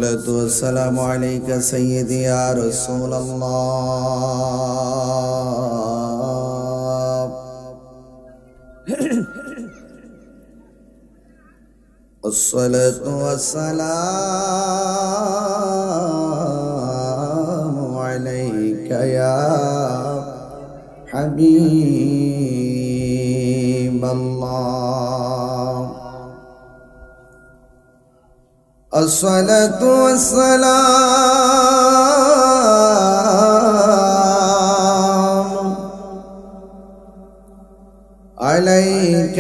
والسلام عليك سيدي يا رسول الله. الصلاة والسلام عليك يا حبيب الله. الصلاة والسلام عليك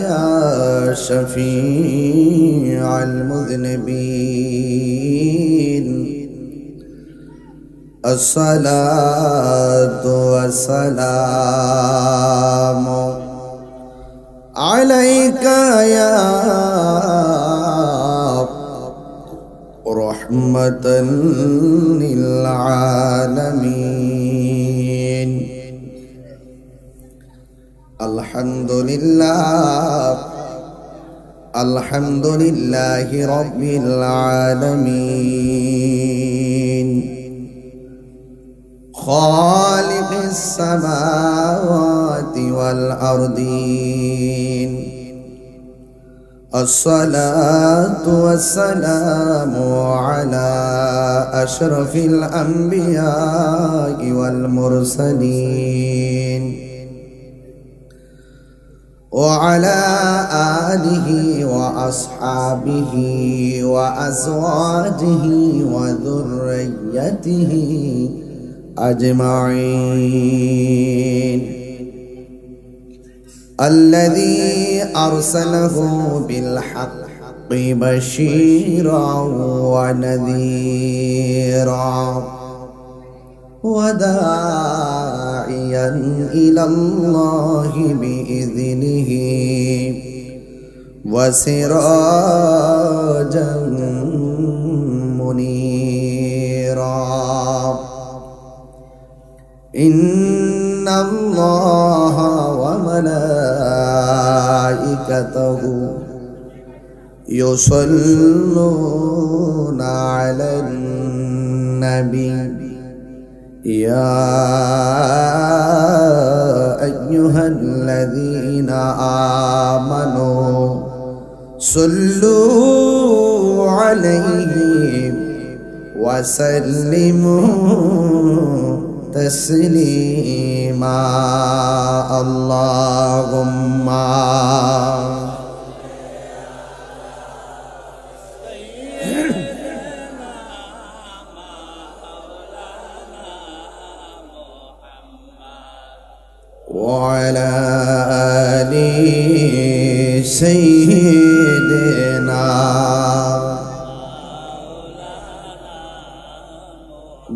يا شفيع المذنبين. الصلاة والسلام عليك يا رحمة للعالمين. الحمد لله الحمد لله رب العالمين، خالق السماوات والأرضين. الصلاة والسلام على أشرف الأنبياء والمرسلين، وعلى آله وأصحابه وأزواجه وذريته أجمعين. الذي أرسله بالحق بشيرا ونذيرا وداعيا إلى الله بإذنه وسراجا منيرا. إن الله وملائكته يصلون على النبي يا أيها الذين آمنوا صلوا عليه وسلموا تسليما. اللهم وعلى آل سيدنا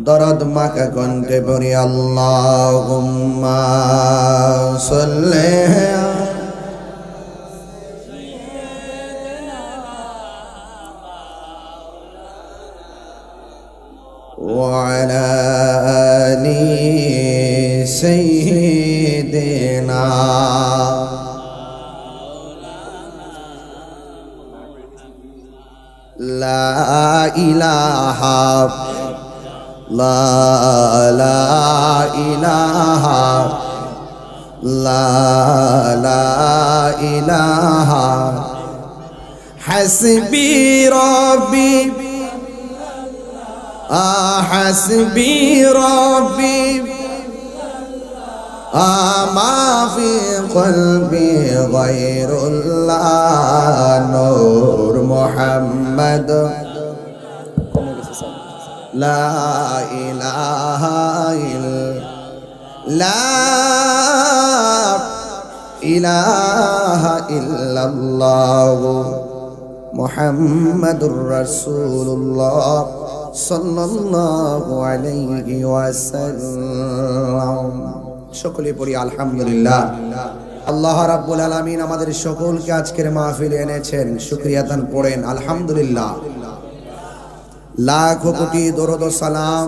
درد মাকা কণ্ঠে পড়ি আল্লাহুম্মা সাল্লি وعلى آل سيدنا لا إله لا إله لا إله حسبي ربي حسبي ربي ما في قلبي غير الله نور محمد لا إله إلا الله محمد رسول الله صلى الله عليه وسلم. সকলে পড়ি আলহামদুলিল্লাহ। আল্লাহ রাব্বুল আলামিন আমাদের সকলকে আজকের মাহফিলে এনেছেন, শুকরিয়া দান পড়েন আলহামদুলিল্লাহ। লাখ কোটি দরুদ ও সালাম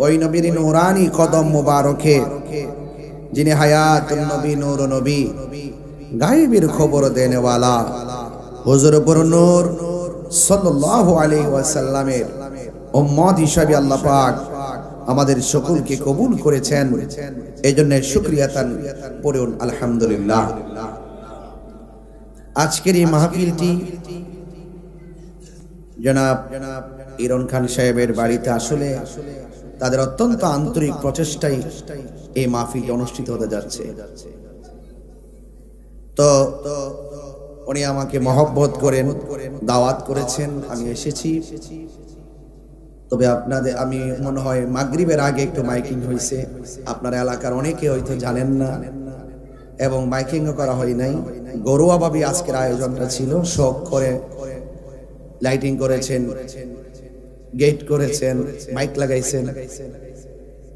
ওই নবীর নূরানি কদম মুবারকে যিনি হায়াতুন নবী নূর নবী গায়েবের খবর দেনেওয়ালা হুজুর উপর নূর সাল্লাল্লাহু আলাইহি ওয়াসাল্লামের উম্মত হিসাবে আল্লাহ পাক আমাদের সকলকে কবুল করেছেন। এজন্য শুকরিয়াতান পড়ুন আলহামদুলিল্লাহ। আজকের এই মাহফিলটি জনাব ইরন খান সাহেবের বাড়িতে আসলে তাদের অত্যন্ত আন্তরিক প্রচেষ্টায় এই মাহফিলটি অনুষ্ঠিত হতে যাচ্ছে। তো উনি আমাকে মহব্বত করেন, দাওয়াত করেছেন, আমি এসেছি। তবে আপনাদের আমি মনে হয় মাগরিবের আগে একটু মাইকিং হয়েছে, আপনার এলাকার অনেকে হয়তো জানেন না, এবং মাইকিংও করা হয় নাই। ঘরোয়াভাবে আজকের আয়োজনটা ছিল, শখ করে লাইটিং করেছেন, গেট করেছেন, মাইক লাগাইছেন।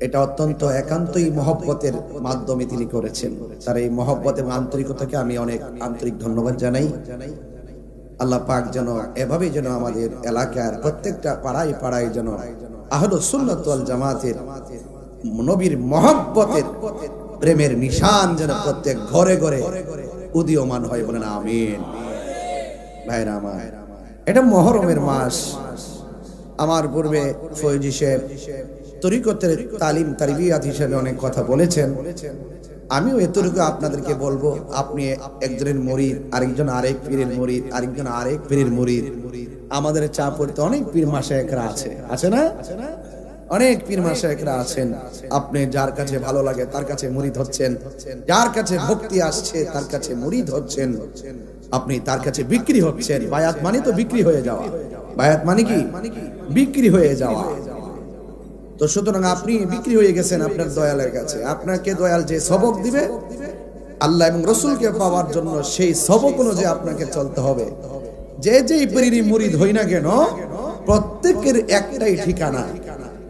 এটা অত্যন্ত একান্তই মহব্বতের মাধ্যমে তিনি করেছেন। তার এই মহব্বত এবং আন্তরিকতাকে আমি অনেক আন্তরিক ধন্যবাদ জানাই। আল্লাহ পাক যেন এভাবেই যেন আমাদের এলাকার প্রত্যেকটা পাড়ায় পাড়ায় যেন আহলুস সুন্নাত ওয়াল জামাতের নবীর মহব্বতের প্রেমের নিশান যেন প্রত্যেক ঘরে ঘরে উদীয়মান হয়, বলেন আমিন। ভাইরা আমার, এটা মুহররমের মাস। আমার পূর্বে ফয়জি সাহেব তরিকতের তালিম তারবিয়াত হিসেবে অনেক কথা বলেছেন। আমিও এতটুকু আপনাদেরকে বলবো, আপনি একজনের মুরিদ, আরেকজন আরেক পীরের মুরিদ, আরেকজন আরেক পীরের মুরিদ। আমাদের চাঁদপুরে অনেক পীর মাশায়েখরা আছে না? অনেক পীর মাশায়েখরা আছেন। আপনি যার কাছে ভালো লাগে তার কাছে মুরিদ হচ্ছেন, যার কাছে ভক্তি আসছে তার কাছে মুরিদ হচ্ছেন, আপনি তার কাছে বিক্রি হচ্ছেন। বায়াত মানে তো বিক্রি হয়ে যাওয়া। বায়াত মানে কি? বিক্রি হয়ে যাওয়া। তো সুতরাং আপনি বিক্রি হয়ে গেছেন আপনার দয়ালের কাছে। আপনাকে দয়াল যে সবক দিবে আল্লাহ এবং রসুলকে পাওয়ার জন্য, সেই সবক অনুযায়ী আপনাকে চলতে হবে। যে যেই পীরেরই মুরিদ হই না কেন, প্রত্যেকের একটাই ঠিকানা,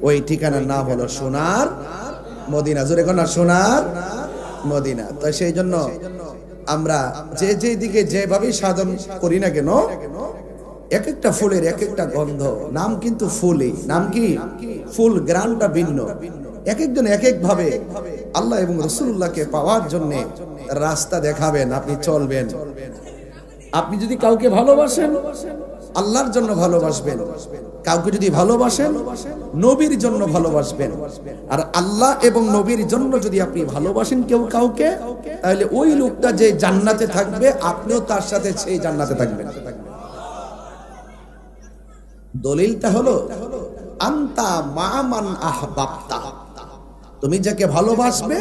ওই ঠিকানার নাম হলো সোনার মদিনা। জোরে কোন না, সোনার মদিনা। তো সেই জন্য আমরা যে যে দিকে যেভাবে সাধন করি না কেন, এক একটা ফুলের এক একটা গন্ধ। নাম কিন্তু ফুলই, নাম কি? ফুল। গ্রামটা ভিন্ন। এক একজন এক এক ভাবে আল্লাহ এবং রাসূলুল্লাহকে পাওয়ার জন্য রাস্তা দেখাবেন, আপনি চলবেন। আপনি যদি কাউকে ভালোবাসেন, আল্লাহর জন্য ভালোবাসবেন। কাউকে যদি ভালোবাসেন, নবীর জন্য ভালোবাসবেন। আর আল্লাহ এবং নবীর জন্য যদি আপনি ভালোবাসেন কেউ কাউকে, তাহলে ওই লোকটা যে জান্নাতে থাকবে, আপনিও তার সাথে সেই জান্নাতে থাকবেন। দলিলটা হলো আনতা মামান আহবাবতা, তুমি যাকে ভালোবাসবে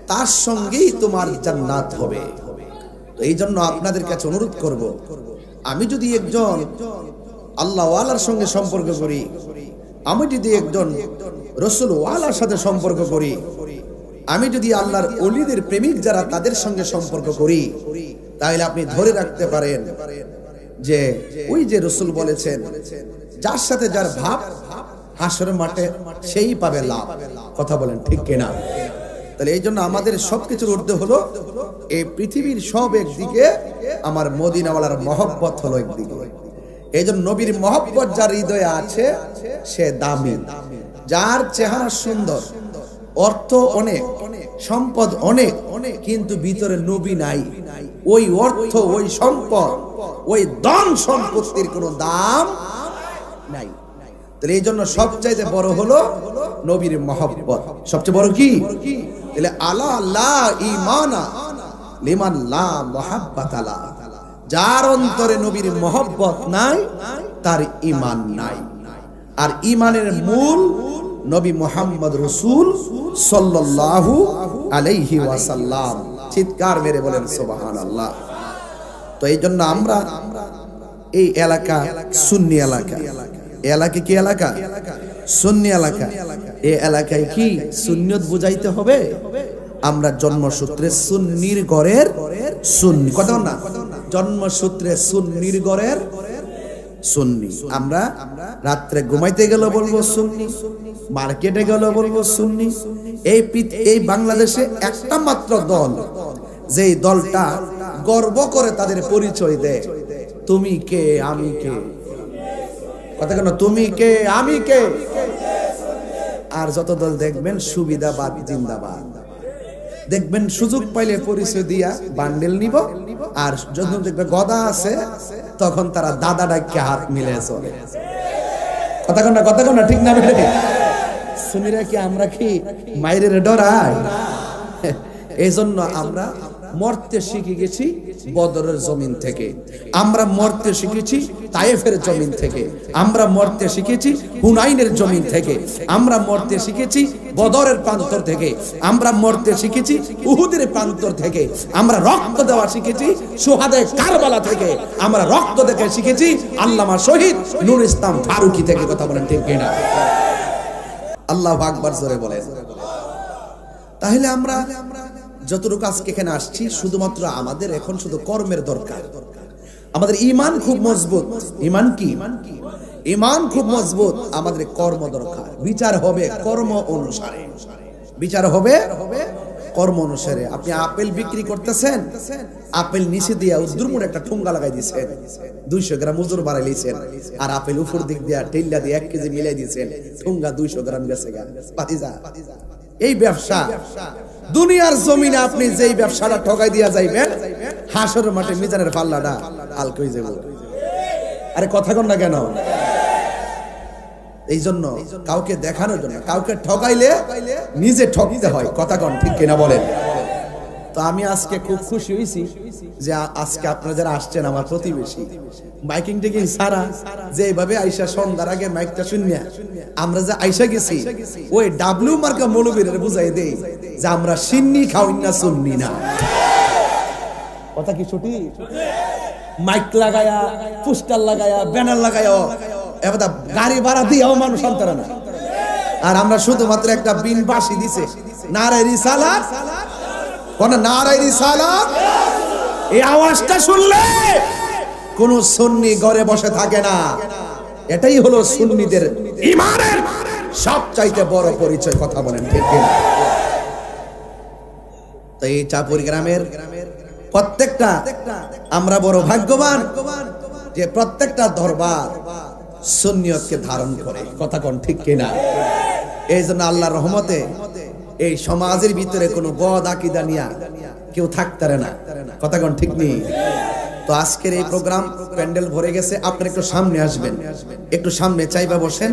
তার সঙ্গেই তোমার জান্নাত হবে। তো এই জন্য আপনাদের কাছে অনুরোধ করব, আমি যদি একজন আল্লাহ ওয়ালার সঙ্গে সম্পর্ক করি, আমি যদি একজন রসুল ওয়ালার সাথে সম্পর্ক করি, আমি যদি আল্লাহর ওলিদের প্রেমিক যারা তাদের সঙ্গে সম্পর্ক করি, তাহলে আপনি ধরে রাখতে পারেন যে ওই যে রসুল বলেছেন, যার সাথে যার ভাব হাসরের মাঠে সেই পাবে লাভ। কথা বলেন ঠিক কিনা? তাহলে এই জন্য আমাদের সবকিছুর ঊর্ধ্বে হলো এই পৃথিবীর সব একদিকে, আমার মদিনাওয়ালার মহব্বত হলো একদিকে। এই জন্য নবীর মহব্বত যার হৃদয়ে আছে সে দামি। যার চেহারা সুন্দর, অর্থ অনেক, সম্পদ অনেক, কিন্তু ভিতরে নবী নাই, ওই অর্থ, ওই সম্পদ, ওই ধন সম্পত্তির কোনো দাম নাই। তাহলে এই জন্য সবচাইতে বড় হলো নবীর মহব্বত। সবচেয়ে বড় কি? তাহলে আলা লা ঈমানা লিমান লা মুহাব্বাতা লা, যার অন্তরে নবীর মহব্বত নাই তার ঈমান নাই। আর ঈমানের মূল নবী মুহাম্মদ রাসূল সাল্লাল্লাহু আলাইহি ওয়াসাল্লাম। চিৎকার মেরে বলেন সুবহানাল্লাহ। তো এই জন্য আমরা এই এলাকা সুন্নি এলাকা। এলাকা কি এলাকা? সুন্নি এলাকা। এই এলাকায় কি সুন্নিয়ত বুঝাইতে হবে? আমরা জন্মসূত্রে সুন্নির ঘরের সুন্নি। কথা না, জন্মসূত্রে সুন্নির ঘরের সুন্নি। আমরা রাত্রে ঘুমাইতে গেলে বলবো সুন্নি, মার্কেটে গেলে বলবো সুন্নি। এই বাংলাদেশে একটা মাত্র দল, যেই দলটা গর্ব করে তাদের পরিচয় দেয়, তুমি কে আমি কে। কথা কেন? তুমি কে আমি কে। আর যত দল দেখবেন সুবিধাবাদ জিন্দাবাদ। দেখবেন সুযোগ পাইলে পরিচয় দিয়া বান্ডেল নিব, আর যখন দেখবে গদা আছে তখন তারা দাদা ডাককে হাত মিলে চলে। কথা কন না ঠিক না বেরে? সুন্নিরা কি আমরা কি মায়ের ডরাই? এই জন্য আমরা মরতে শিখে গেছি বদরের জমিন থেকে, আমরা মরতে শিখেছি তায়েফের জমিন থেকে, আমরা মরতে শিখেছি হুনাইনের জমিন থেকে, আমরা মরতে শিখেছি বদরের প্রান্তর থেকে, আমরা মরতে শিখেছি উহুদের প্রান্তর থেকে, আমরা রক্ত দেওয়া শিখেছি সুহাদায়ে কারবালা থেকে, আমরা রক্ত দেখে শিখেছি আল্লামা শহীদ নূর ইসলাম ফারুকী থেকে। কথা বলেন ঠিক কিনা? আল্লাহু আকবার জোরে বলেন। তাহলে আমরা যতটুকু আজকে এখানে আসছি শুধুমাত্র আমাদের এখন শুধু কর্মের দরকার। আমাদের ঈমান খুব মজবুত। ঈমান কি? ঈমান খুব মজবুত, আমাদের কর্ম দরকার। বিচার হবে কর্ম অনুসারে, বিচার হবে কর্ম অনুসারে। আপনি আপেল বিক্রি করতেছেন, আপেল নিচে দিয়া উদ্দুর মোড়ে একটা ঠুঙ্গা লাগাই দিয়েছেন, 200 গ্রাম ওজন বাড়াই লিছেন, আর আপেল উপর দিক দিয়া টেইলা দিয়ে 1 কেজি মিলাই দিয়েছেন, ঠুঙ্গা 200 গ্রাম গেছে গা। পাতিজা এই ব্যবসা দুনিয়ার জমিনে আপনি যেই ব্যবসাটা ঠকাই দিয়া যাইবেন, হাসরের মাঠে মিজানের পাল্লাটা হালকা হয়ে যাবে। আরে কথা কন না কেন? এই জন্য কাউকে দেখানোর জন্য, কাউকে ঠকাইলে নিজে ঠকতে হয়। কথা কন ঠিক কিনা বলেন? তো আমি আজকে খুব খুশি হয়েছি যে আজকে আপনারা যারা আসছেন আমার প্রতিবেশী, মাইকিং থেকে সারা যে এইভাবে আইসা সন্ধ্যার আগে মাইকটা শুনিয়া আমরা যে আইসা গেছি, ওই ডাব্লিউ মার্কা মৌলবীদের বুঝাই দেই যে আমরা সিন্নি খাওয়াই না, শুননি না। কথা কি ছুটি? মাইক লাগায়া, পোস্টার লাগায়া, ব্যানার লাগায়া, এবার গাড়ি ভাড়া দিয়েও মানুষ আনতারা না। আর আমরা শুধুমাত্র একটা বিন বাঁশি দিছে, নারায়ে রিসালাত, কোন নারায়ে রিসালাত। এই আওয়াজটা শুনলে কোন সুন্নি ঘরে বসে থাকে না। এটাই হলো সুন্নিদের ঈমানের সবচাইতে বড় পরিচয়। কথা বলেন ঠিক কিনা? তো এই চাপুর গ্রামের প্রত্যেকটা আমরা বড় ভাগ্যবান যে প্রত্যেকটা দরবার সুন্নিয়তকে ধারণ করে। কথা কোন ঠিক কিনা? এই জন্য আল্লাহর রহমতে এই সমাজের ভিতরে কোনো বদ আকীদা নিয়া কেউ থাকতারে না। কথা কোন ঠিক নেই? তো আজকের এই প্রোগ্রাম প্যান্ডেল ভরে গেছে, আপনারা একটু সামনে আসবেন, একটু সামনে চাইবা বসেন,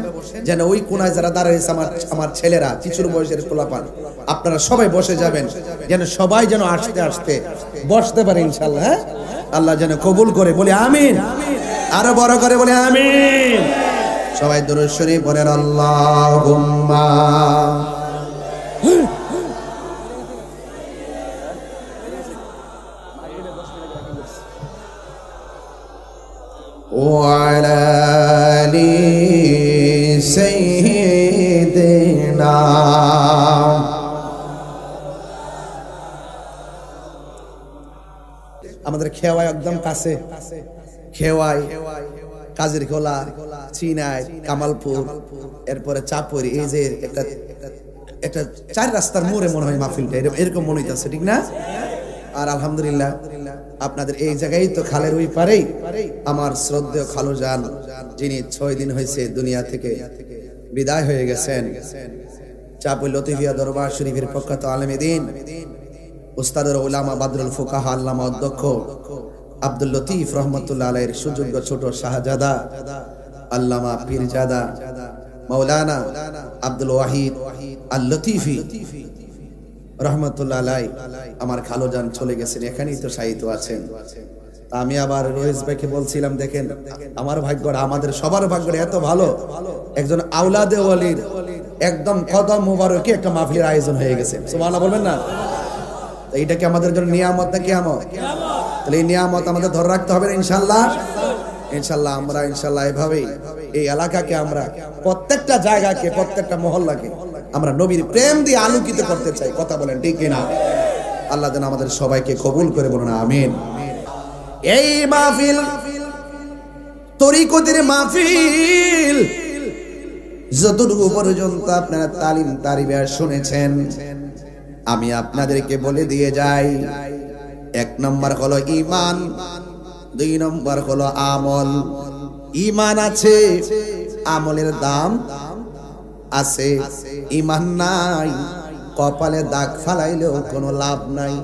যেন ওই কোনায় যারা দাঁড়াইছে আমার ছেলেরা, কিশোর বয়সের পোলাপান, আপনারা সবাই বসে যাবেন, যেন সবাই যেন আস্তে আস্তে বসতে পারে ইনশাআল্লাহ। হ্যাঁ, আল্লাহ যেন কবুল করে, বলে আমিন। আরো বড় করে বলে আমিন। সবাই দুরূদ শরীফ পড়েন, আল্লাহুম্মা وعلى آل سيدنا। আমাদের খেওয়ায় একদম কাছে, খেওয়াই, কাজের খোলা, চিনাই, কামালপুর, এরপরে চাপুরি, এই যে একটা 4 রাস্তার মোড়ে মনে হয় মাহফিলটা, এরকম মনে হইতেছে, ঠিক না? আর আলহামদুলিল্লাহ আপনাদের এই জায়গায় তো খালের ওই পারেই আমার শ্রদ্ধেয় খালুজান, যিনি 6 দিন হয়েছে দুনিয়া থেকে বিদায় হয়ে গেছেন, চাপুর লতিফিয়া দরবার শরীফের প্রখ্যাত আলেমে দ্বীন, উস্তাদুল উলামা বাদরুল ফুকাহা আল্লামা অধ্যক্ষ আব্দুল লতিফ রহমতুল্লাহ আলাইহির সুযোগ্য ছোট শাহজাদা আল্লামা পীরজাদা মাওলানা আব্দুল ওয়াহিদ আল লতিফি রহমতুল্লাহ আলাইহি আমার খালুজান চলে গেছেন, এখানেই তো শায়িত আছেন। আমি আবার রয়েস ভাইকে বলছিলাম, দেখেন আমার ভাগ্যটা, আমাদের সবার ভাগ্যটা এত ভালো, একজন আওলাদে ওয়ালির একদম কদম মুবারকে একটা মাহফিলের আয়োজন হয়ে গেছে। সুবহানাল্লাহ বলবেন না? এইটা কি আমাদের জন্য নিয়ামত না কিয়ামত? তাহলে এই নিয়ামত আমাদের ধরে রাখতে হবে ইনশাআল্লাহ। ইনশাআল্লাহ আমরা ইনশাআল্লাহ এভাবেই এই এলাকাকে, আমরা প্রত্যেকটা জায়গাকে, প্রত্যেকটা মহল্লাকে আমরা নবীর প্রেম দিয়ে আলোকিত করতে চাই। কথা বলেন ঠিক কিনা? আল্লাহ যেন আমাদের সবাইকে কবুল করে, বলুন আমিন। এই মাহফিল তরিকতের মাহফিল, যতটুকু পর্যন্ত আপনারা তালিম তারিবে শুনেছেন, আমি আপনাদেরকে বলে দিয়ে যাই, 1 নম্বর হলো ঈমান, 2 নম্বর হলো আমল। ঈমান আছে, আমলের দাম আছে। ঈমান নাই, কপালে দাগ ফালাইলেও কোনো লাভ নাই।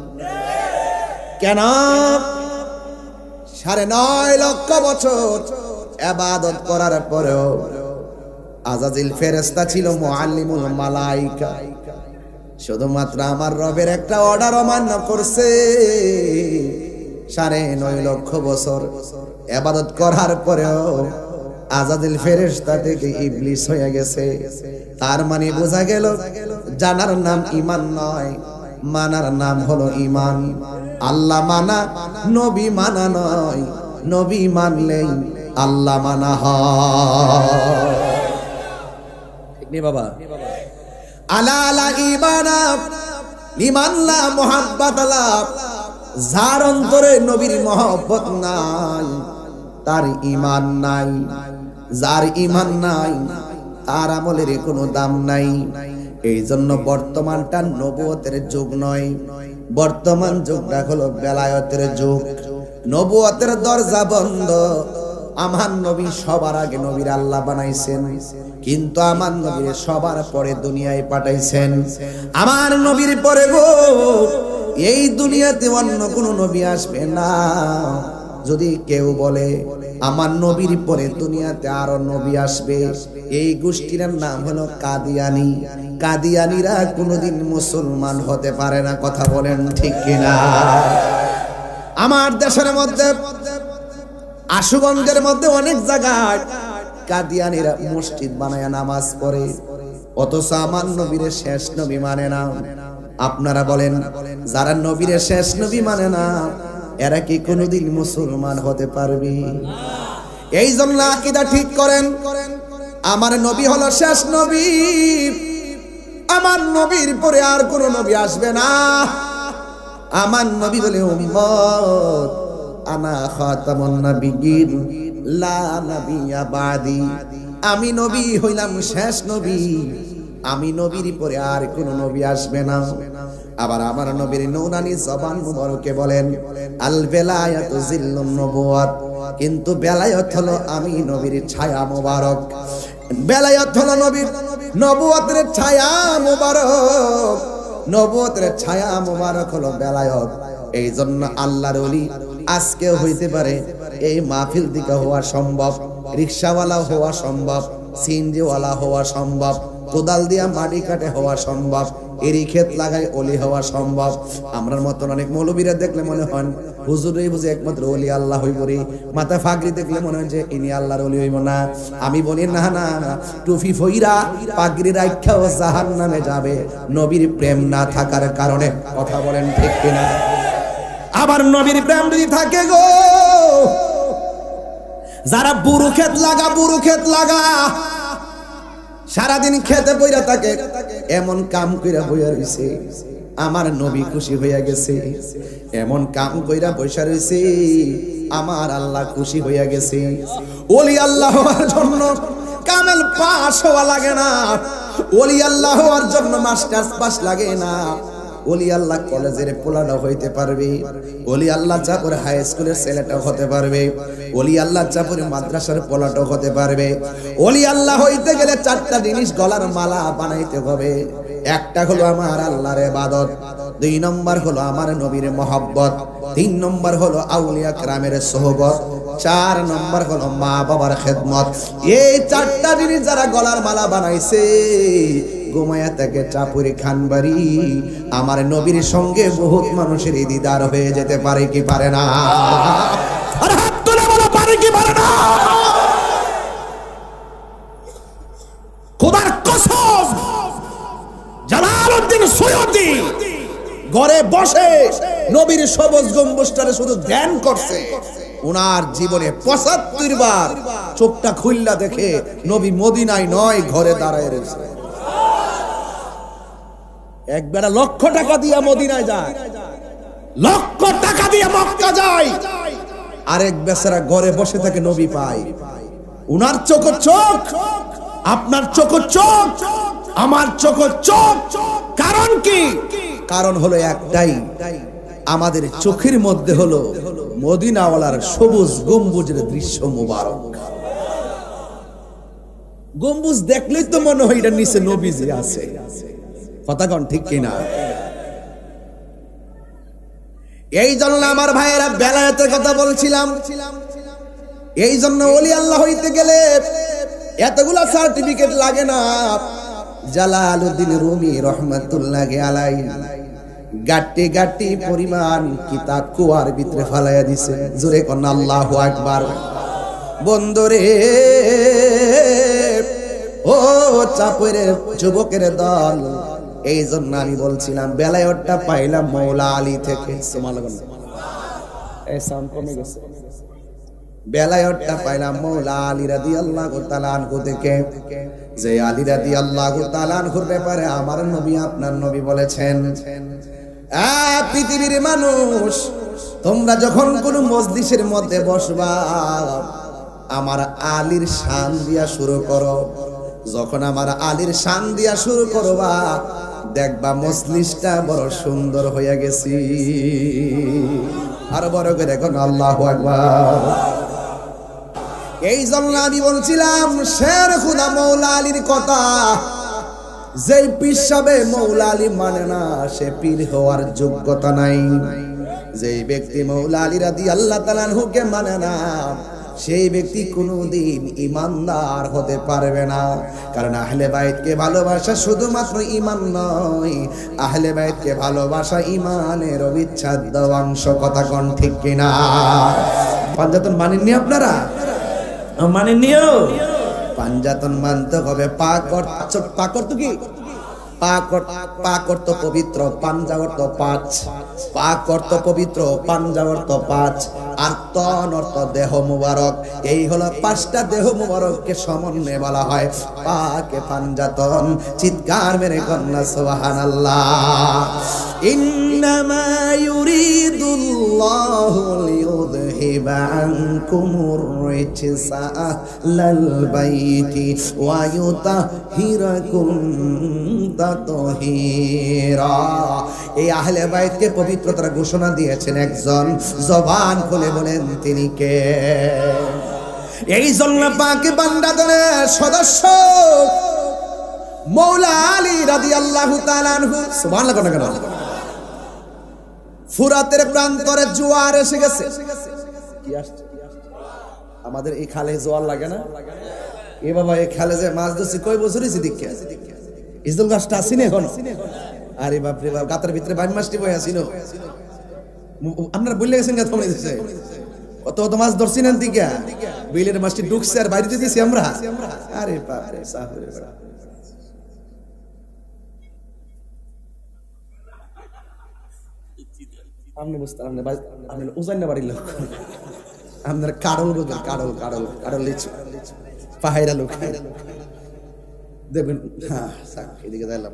কেন? 9.5 লক্ষ বছর ইবাদত করার পরেও আজাজিল ফেরেশতা ছিল মুআল্লিমুল মালাইকা, শুধুমাত্র আমার রবের একটা অর্ডার অমান্য করছে। 9.5 লক্ষ বছর ইবাদত করার পরেও আজাজিল ফেরেশতা থেকে ইবলিস হয়ে গেছে। তার মানে বোঝা গেল জানার নাম ঈমান নয়, মানার নাম হলো ঈমান। আল্লাহ মানা নবী মানা নয়, নবী মানলেই আল্লাহ মানা হয়। ঠিক নেই বাবা? আলা আলা ঈমানা লিমান লা মুহাব্বাত লা, যার অন্তরে নবীর মহব্বত নাই তার ঈমান নাই। যার ঈমান নাই তার আমলের কোনো দাম নাই। এই জন্য বর্তমানটা নবুয়তের যুগ নয়, বর্তমান যুগটা হলো বেলায়েতের যুগ। নবুয়তের দরজা বন্ধ। আমার নবী সবার আগে নবীর আল্লাহ বানাইছেন, কিন্তু আমার নবীর সবার পরে দুনিয়ায় পাঠাইছেন। আমার নবীর পরে গো এই দুনিয়াতে অন্য কোনো নবী আসবে না। যদি কেউ বলে আমার নবীর পরে দুনিয়াতে আরো নবী আসবে, এই গোষ্ঠীর নাম হলো কাদিয়ানি। কাদিয়ানিরা কোনোদিন মুসলমান হতে পারে না। কথা বলেন ঠিক কিনা? আমার দেশের মধ্যে আশুগঞ্জের মধ্যে অনেক জায়গায় কাদিয়ানিরা মসজিদ বানায় নামাজ পড়ে, অথচ আমার নবীর শেষ নবী মানে না। আপনারা বলেন যারা নবীর শেষ নবী মানে না এরা কি কোনোদিন মুসলমান হতে পারবে? এই জন্য আকীদা ঠিক করেন, আমার নবী হলো শেষ নবী, আমার নবীর পরে আর কোন নবী আসবে না। আমার নবী বলে উম্মত আনা খাতামুন নাবিয়্যিন লা নাবিয়্যা বাদি, আমি নবী হইলাম শেষ নবী, আমি নবীর পরে আর কোন নবী আসবে না। আবার আমার নবীর নূরানি জবান মুবারকে বলেন আল বেলায়াতু জিল্লুন নবুওয়াত, কিন্তু বেলায়েত হলো আমি নবীর ছায়া মুবারক। বেলায়েত হলো নবীর নবুয়তের ছায়া মুবারক, নবুয়তের ছায়া মুবারক হলো বেলায়েত। এই জন্য আল্লাহর ওলি আজকেও হইতে পারে, এই মাহফিল দিকে হওয়া সম্ভব, রিকশাওয়ালা হওয়া সম্ভব, সিএনজিওয়ালা হওয়া সম্ভব, কোদাল দিয়া মাটি কাটে হওয়া সম্ভব, এরি ক্ষেত লাগাই ওলি হওয়া সম্ভব। আমরার মতন অনেক মৌলবীরা দেখলে মনে হয় হুজুরই বুঝে একমাত্র ওলি আল্লাহ হইব রে, মাথা ফাগরি দেখলে মনে হয় যে ইনি আল্লাহর ওলি হইব না। আমি বলি না না, টুফি ফইরা পাগড়ি রাখা ও জাহান্নামে যাবে নবীর প্রেম না থাকার কারণে। কথা বলেন ঠিক কিনা? আবার নবীর প্রেম যদি থাকে গো, যারা বুরু ক্ষেত লাগা, বুরু ক্ষেত লাগা সারাদিন খেতে বইরা থাকে, এমন কাম কইরা বইয়া রইছে আমার নবী খুশি হইয়া গেছে, এমন কাম কইরা বইসা রইছে আমার আল্লাহ খুশি হইয়া গেছে। ওলি আল্লাহ হওয়ার জন্য কামেল পাস হওয়া লাগে না, ওলি আল্লাহ হওয়ার জন্য মাস্টার্স পাস লাগে না। ওলি আল্লাহ কলেজের পোলাটা হইতে পারবে, ওলি আল্লাহ চাপুর হাই স্কুলের ছেলেটাও হতে পারবে, ওলি আল্লাহ চাপুর মাদ্রাসার পোলাটাও হতে পারবে। ওলি আল্লাহ হইতে গেলে 4টা জিনিস গলার মালা বানাইতে হবে। একটা হলো আমার আল্লাহর ইবাদত, 2 নম্বর হলো আমার নবীর মহব্বত, 3 নম্বর হলো আউলিয়া কেরামের সোহবত, 4 নম্বর হলো মা বাবার খেদমত। এই 4টা জিনিস যারা গলার মালা বানাইছে ঘুমায়া থাকে চাপুরি খানবাড়ি, আমার নবীর সঙ্গে বহুত মানুষের দিদার হয়ে যেতে পারে কি পারে না? আরে হাত তুলে বলো পারে কি পারে না? খোদার কসম, জালালউদ্দিন সৈয়দী ঘরে বসে নবীর সবুজ গম্বুজটারে শুধু ধ্যান করছে। ওনার জীবনে 75 বার চোখটা খুললা দেখে নবী মদিনায় নয় ঘরে দাঁড়ায় রয়েছে। একবার লক্ষ টাকা দিয়া মদিনায় যায়, লক্ষ টাকা দিয়া মক্কা যায়, আরেক বেচারা ঘরে বসে থাকে নবী পায়। উনার চোখ চোখ, আপনার চোখ চোখ, আমার চোখ চোখ। কারণ কি? কারণ হলো একটাই, আমাদের চোখের মধ্যে হলো মদিনাওয়ালার সবুজ গম্বুজের দৃশ্য মুবারক। গম্বুজ দেখলেই তো মনে হয় এটার নিচে নবীজি আছে। কথা কোন ঠিক কিনা? এই জন্য আমার ভাইয়েরা বেলায়েতের কথা বলছিলাম, এই জন্য ওলি আল্লাহ হইতে গেলে এতগুলা সার্টিফিকেট লাগে না। জালালউদ্দিন রুমি রহমাতুল্লাহি আলাইহি গাট্টি গাট্টি পরিমাণ কিতাব কুয়ার ভিতরে ফালাইয়া দিছে। জোরে কোন আল্লাহু আকবার। বন্ধুরে ও চাপের যুবকের দল, এই জন্য আমি বলছিলাম বেলায়েতটা পাইলাম মৌলা আলী থেকে। সুবহানাল্লাহ। এই সাউন্ড কমে গেছে। বেলায়েতটা পাইলাম মৌলা আলী রাদিয়াল্লাহু তাআলা আনহু থেকে, যে আলী রাদিয়াল্লাহু তাআলা আনহুর ব্যাপারে আমার নবী আপনার নবী বলেছেন, পৃথিবীর মানুষ তোমরা যখন কোন মজলিসের মধ্যে বসবা আমার আলীর শান দিয়া শুরু করো। যখন আমার আলীর শান দিয়া শুরু করবা দেখবা মজলিসটা বড় সুন্দর হয়ে গেছি। আর বড় করে এখন আল্লাহু আকবার। এই জন্য আমি বলছিলাম শের খুদা মৌলা আলীর কথা, যেই পীর সাবে মৌলা আলী মানে না সে পীর হওয়ার যোগ্যতা নাই। যেই ব্যক্তি মৌলা আলী রাদিয়াল্লাহু তাআলা আনহুকে মানে না সেই ব্যক্তি কোনোদিন ঈমানদার হতে পারবে না। কারণ আহলে বাইতকে ভালোবাসা শুধুমাত্র ঈমান নয়, আহলে বাইতকে ভালোবাসা ঈমানের অবিচ্ছেদ্য অংশ। কথা কোন ঠিক কিনা? পাঞ্জাতন মানেননি আপনারা? মানেননিও? পাঞ্জাতন মানতে হবে। পাক অর্থ কি? পাক অর্থ পবিত্র, পাঞ্জা অর্থ পাঁচ। পাক অর্থ পবিত্র, পাঞ্জা অর্থ পাঁচ, আর তন অর্থ দেহ মুবারক। এই হলো পাঁচটা দেহ মুবারককে সমন্বয়ে বলা হয় পাকে পাঞ্জাতন। চিৎকার মেরে কন্যা সুবহানাল্লাহ। ইন্নামা ইউরিদুল্লাহু লিইউযহিবা আনকুমুর রিজসা আহলাল বাইতি ওয়া ইউতাহিরাকুম তাতহীরা। এই আহলে বাইতকে পবিত্রতার ঘোষণা দিয়েছেন একজন, জবান খুলে বলেন তিনি কে? এই জন্য পাকে বান্দাদের সদস্য মৌলা আলী রাদিয়াল্লাহু তাআলা আনহু। সুবহানাল্লাহ। কেন ফুরাতের প্রান্তরে জোয়ার এসে গেছে। কি আসছে? আমাদের এই খালে জোয়ার লাগে না? এ বাবা এই খালে যে মাছ ধরছি কয় বছর হইছে দেখে? ইজল গাছটা আসিনি এখন? আরে বাপ রে বাপ, গাতার ভিতরে বাইম মাছটি বই আসিন। আপনারা বললে গেছেন গা থমে দিছে। কত কত মাছ ধরছি না দিকে বিলের মাছটি ঢুকছে আর বাইরে দিয়েছি আমরা। আরে বাপ রে সাহরে বাপ। আপনি বুঝতে আপনি উজান না বাড়ির লোক, আপনার কারল বুঝলেন? কারল কারল কারল লিচু পাহাইরা লোক দেখবেন। হ্যাঁ এদিকে যাইলাম।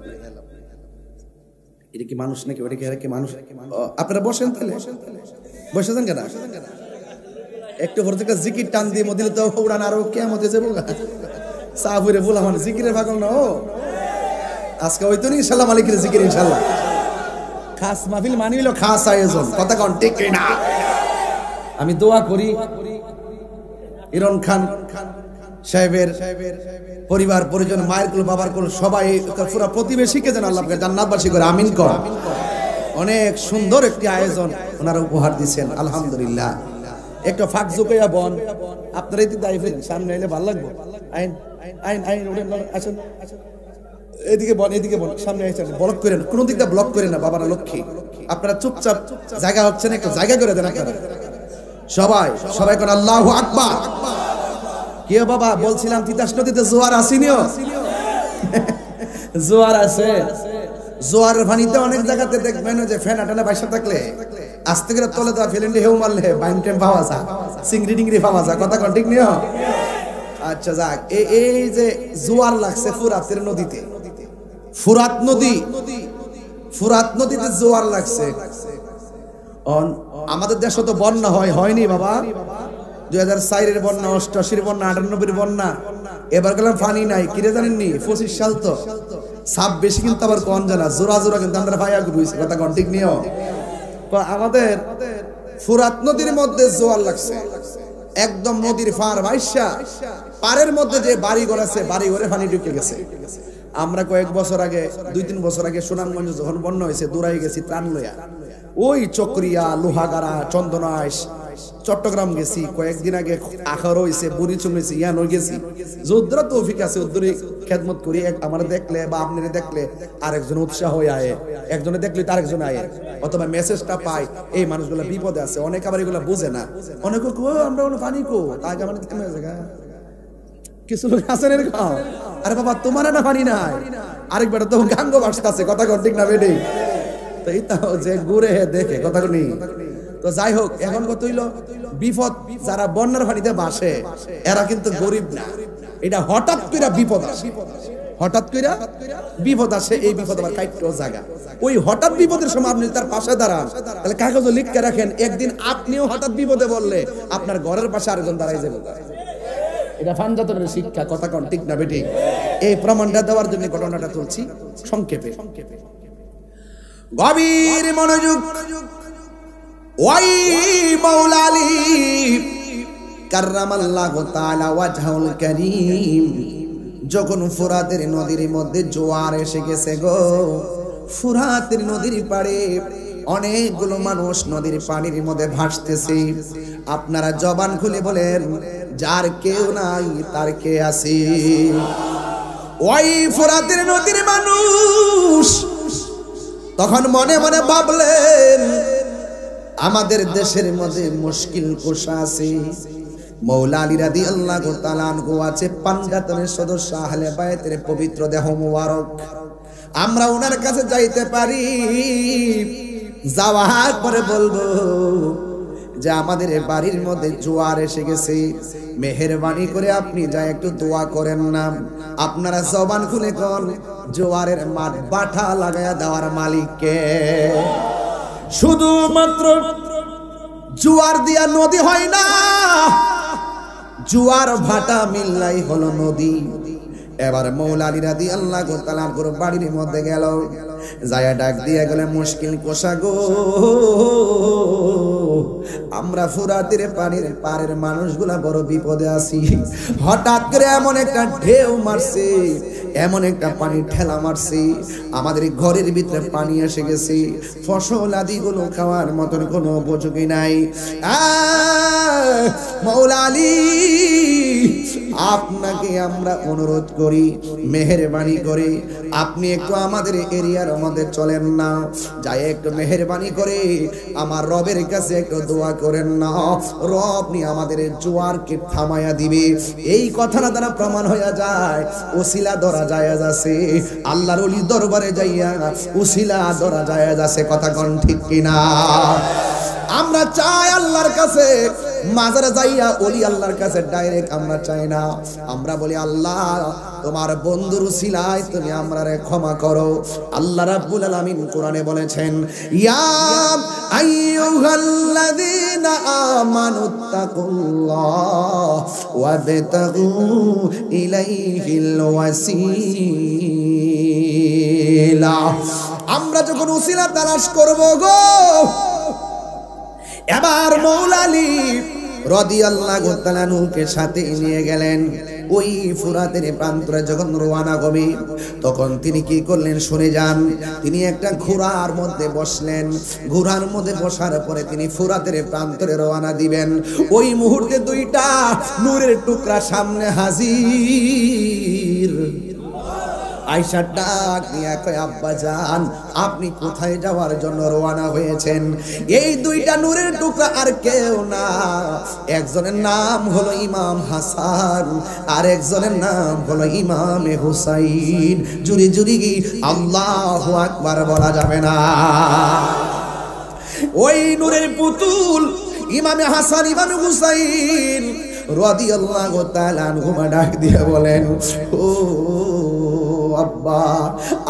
এটা কি মানুষ নাকি? ওটা কি মানুষ? আপনারা বসেন তাহলে, বসেছেন কেন? একটু পর থেকে জিকির টান দিয়ে মদিলে তো উড়ান আরো কেমন যাবো। সাহাবুরে বলা মানে জিকিরের পাগল না ও। আজকে ওই তো ইনশাল্লাহ মালিকের জিকির ইনশাল্লাহ। খাস মাহফিল মানি হইল খাস আয়োজন। কথা কোন ঠিক না? আমি দোয়া করি ইরন খান সাহেবের পরিবার পরিজন, মায়ের কুল বাবার কুল সবাই পুরো প্রতিবেশীকে যেন আল্লাহ জান্নাতবাসী করে আমিন কর। অনেক সুন্দর একটি আয়োজন ওনারা উপহার দিচ্ছেন আলহামদুলিল্লাহ। একটু ফাঁক ঝুঁকাইয়া বন আপনারা এই দায়ী ফেলেন, সামনে এলে ভালো লাগবে। আইন আইন আইন আসেন, এদিকে বন এদিকে বন, সামনে আসেন। ব্লক করেন, কোন দিকটা ব্লক করেন না বাবারা লক্ষ্মী। আপনারা চুপচাপ জায়গা হচ্ছেন, একটু জায়গা করে দেন আপনারা সবাই। সবাই কোন আল্লাহু আকবার। কি বাবা বলছিলাম তিতাস নদীতে জোয়ার আসেনিও? জোয়ার আছে। জোয়ারের পানিতে অনেক জায়গাতে দেখবেন যে ফেনা টানা বাইসা থাকলে আস্তে করে তলে দেওয়া ফেলেন্ডে হেউ মারলে বাইম টেম পাওয়া যায়, চিংড়ি টিংড়ি পাওয়া যায়। কথা কোন ঠিক নিও? আচ্ছা যাক, এই যে জোয়ার লাগছে ফুরাতের নদীতে, ফুরাত নদী, ফুরাত নদীতে জোয়ার লাগছে। আমাদের দেশে তো বন্যা হয়নি বাবা। 2004-এর বন্যা, 88-এর বন্যা, 98-এর বন্যা, এবার গেলাম পানি নাই। কিরে জানেননি? 25 সাল তো 26 কিন্তু আবার কোন জানা জোড়া জোড়া কিন্তু আমরা ভাইয়া ঘুরছি। কথা কোন ঠিক নিও? আমাদের ফুরাত নদীর মধ্যে জোয়ার লাগছে, একদম নদীর পার ভাইসা পারের মধ্যে যে বাড়ি ঘর আছে বাড়ি ঘরে পানি ঢুকে গেছে। আমরা কয়েক বছর আগে, 2-3 বছর আগে সুনামগঞ্জে যখন বন্যা হয়েছে দৌড়াই গেছি ত্রাণ লইয়া। ওই চক্রিয়া, লোহাগাড়া, চন্দনাইশ, চট্টগ্রাম গেছি, কয়েকদিন আগে আখারো হইছে, বুড়ি চুমেছি, ইয়ানো গেছি। যদ্রা তৌফিক আছে ওদ্দুরি খেদমত করি। আমার দেখলে বা আপনারা দেখলে আরেকজন উৎসাহ হয়ে আয়ে, একজনে দেখলে আরেকজন আয়ে, অথবা মেসেজটা পাই এই মানুষগুলো বিপদে আছে। অনেক আবার এগুলো বুঝে না, অনেকে কো আমরা কোনো পানি কো আগে আমার কিছু লোক আছেন এরকম, আরে বাবা তোমার না পানি নাই, আরেকবার তো গাঙ্গ বাসতে কথা কর, ঠিক না বেডি? তো এই তাও যে ঘুরে দেখে কথা নি। তো যাই হোক, এখন কত হইলো বিপদ, যারা বন্যার পানিতে বাসে এরা কিন্তু গরিব না, এটা হঠাৎ করে বিপদ আসে, হঠাৎ করে বিপদ আসে। এই বিপদ আবার কাইটো জায়গা, ওই হঠাৎ বিপদের সময় আপনি তার পাশে দাঁড়ান, তাহলে কাগজে লিখে রাখেন, একদিন আপনিও হঠাৎ বিপদে বললে আপনার ঘরের পাশে আরেকজন দাঁড়াই যাবে। এটা ফানজাতনের শিক্ষা, কথা কোন ঠিক না বেটি? এই প্রমাণটা দেওয়ার জন্য ঘটনাটা চলছি সংক্ষেপে। গভীর মনোযোগ। ওই মাওলা আলী কাররামাল্লাহু তাআলা ওয়াজহুল কারীম যখন ফুরাতের নদীর মধ্যে জোয়ার এসে গেছে গো, ফুরাতের নদীর পাড়ে অনেকগুলো মানুষ নদীর পানির মধ্যে ভাসতেছে। আপনারা জবান খুলে বলেন, যার কেউ নাই তার কে আছে? ওই ফুরাতের নদীর মানুষ তখন মনে মনে ভাবলেন, আমাদের দেশের মধ্যে মুশকিল কোষা আছে। মৌলা আলী রাদিয়াল্লাহু তাআলা আনহু আছে, পাঞ্জাতনের সদস্য, আহলে বায়তের পবিত্র দেহ মুবারক। আমরা ওনার কাছে যাইতে পারি, যাওয়ার পরে বলবো যে আমাদের বাড়ির মধ্যে জোয়ার এসে গেছে, মেহেরবানি করে আপনি যা একটু দোয়া করেন না। আপনারা জবান খুলে কোন, জোয়ারের মাঠ বাঠা লাগায়া দেওয়ার মালিক কে? শুধুমাত্র জোয়ার দিয়া নদী হয় না, জোয়ার ভাটা মিললাই হলো নদী। এবার মৌলা আলী রাদিয়াল্লাহু তাআলা বাড়ির মধ্যে গেল, যায়া ডাক দিয়ে গেলে, মুশকিল কোষা গো, আমরা ফুরাতের পানির পারের মানুষগুলা বড় বিপদে আছি। হঠাৎ করে এমন একটা ঢেউ মারছে, এমন একটা পানি ঠেলা মারছে, আমাদের ঘরের ভিতরে পানি এসে গেছে, ফসল আদিগুলো খাওয়ার মতন কোনো উপযোগী নাই। মৌলা আলী, আপনাকে আমরা অনুরোধ করি, মেহেরবানি করে আপনি একটু আমাদের এরিয়ার মধ্যে চলেন না, যাই একটু মেহেরবানি করে আমার রবের কাছে একটু দোয়া করেন না, রব নি আমাদের জোয়ারকে থামায়া দিবে। এই কথাটা দ্বারা প্রমাণ হয়ে যায় ওসিলা ধরা যায় আছে, আল্লাহর ওলি দরবারে যাইয়া ওসিলা ধরা যায় আছে। কথা কোন ঠিক কিনা? আমরা চাই আল্লাহর কাছে মাজারে যাইয়া ওলি আল্লাহর কাছে ডাইরেক্ট আমরা চাই না। আমরা বলি, আল্লাহ তোমার বন্ধুর উসিলায় তুমি আমরারে ক্ষমা করো। আল্লাহ রাব্বুল আলামিন কোরআনে বলেছেন, ইয়া আইয়ুহাল্লাযীনা আমানুত্তাকুল্লাহ ওয়াবতাগু ইলাইহিল ওয়াসিলা। আমরা যখন উসিলা তালাশ করব গো, এবার মৌলা আলী রাদিয়াল্লাহু তাআলা আনহুকে সাথে নিয়ে গেলেন। ওই ফুরাতের প্রান্তরে যখন রওনা হবে, তখন তিনি কি করলেন শুনে যান। তিনি একটা ঘোড়ার মধ্যে বসলেন, ঘোড়ার মধ্যে বসার পরে তিনি ফুরাতের প্রান্তরে রওনা দিবেন। ওই মুহূর্তে দুইটা নূরের টুকরা সামনে হাজির। আয়েশা ডাক দিয়া কয়, আব্বা জান, আপনি কোথায় যাওয়ার জন্য রওনা হয়েছেন? এই দুইটা নূরের টুকরা আর কেউ না, একজনের নাম হলো ইমাম হাসান আর একজনের নাম হলো ইমামে হুসাইন। জুরি জুরি আল্লাহু আকবার বলা যাবে না। ওই নূরের পুতুল ইমামে হাসান ইমামে হুসাইন রাদিয়াল্লাহু তাআলা আনহুমা ডাক দিয়ে বলেন, ও আব্বা,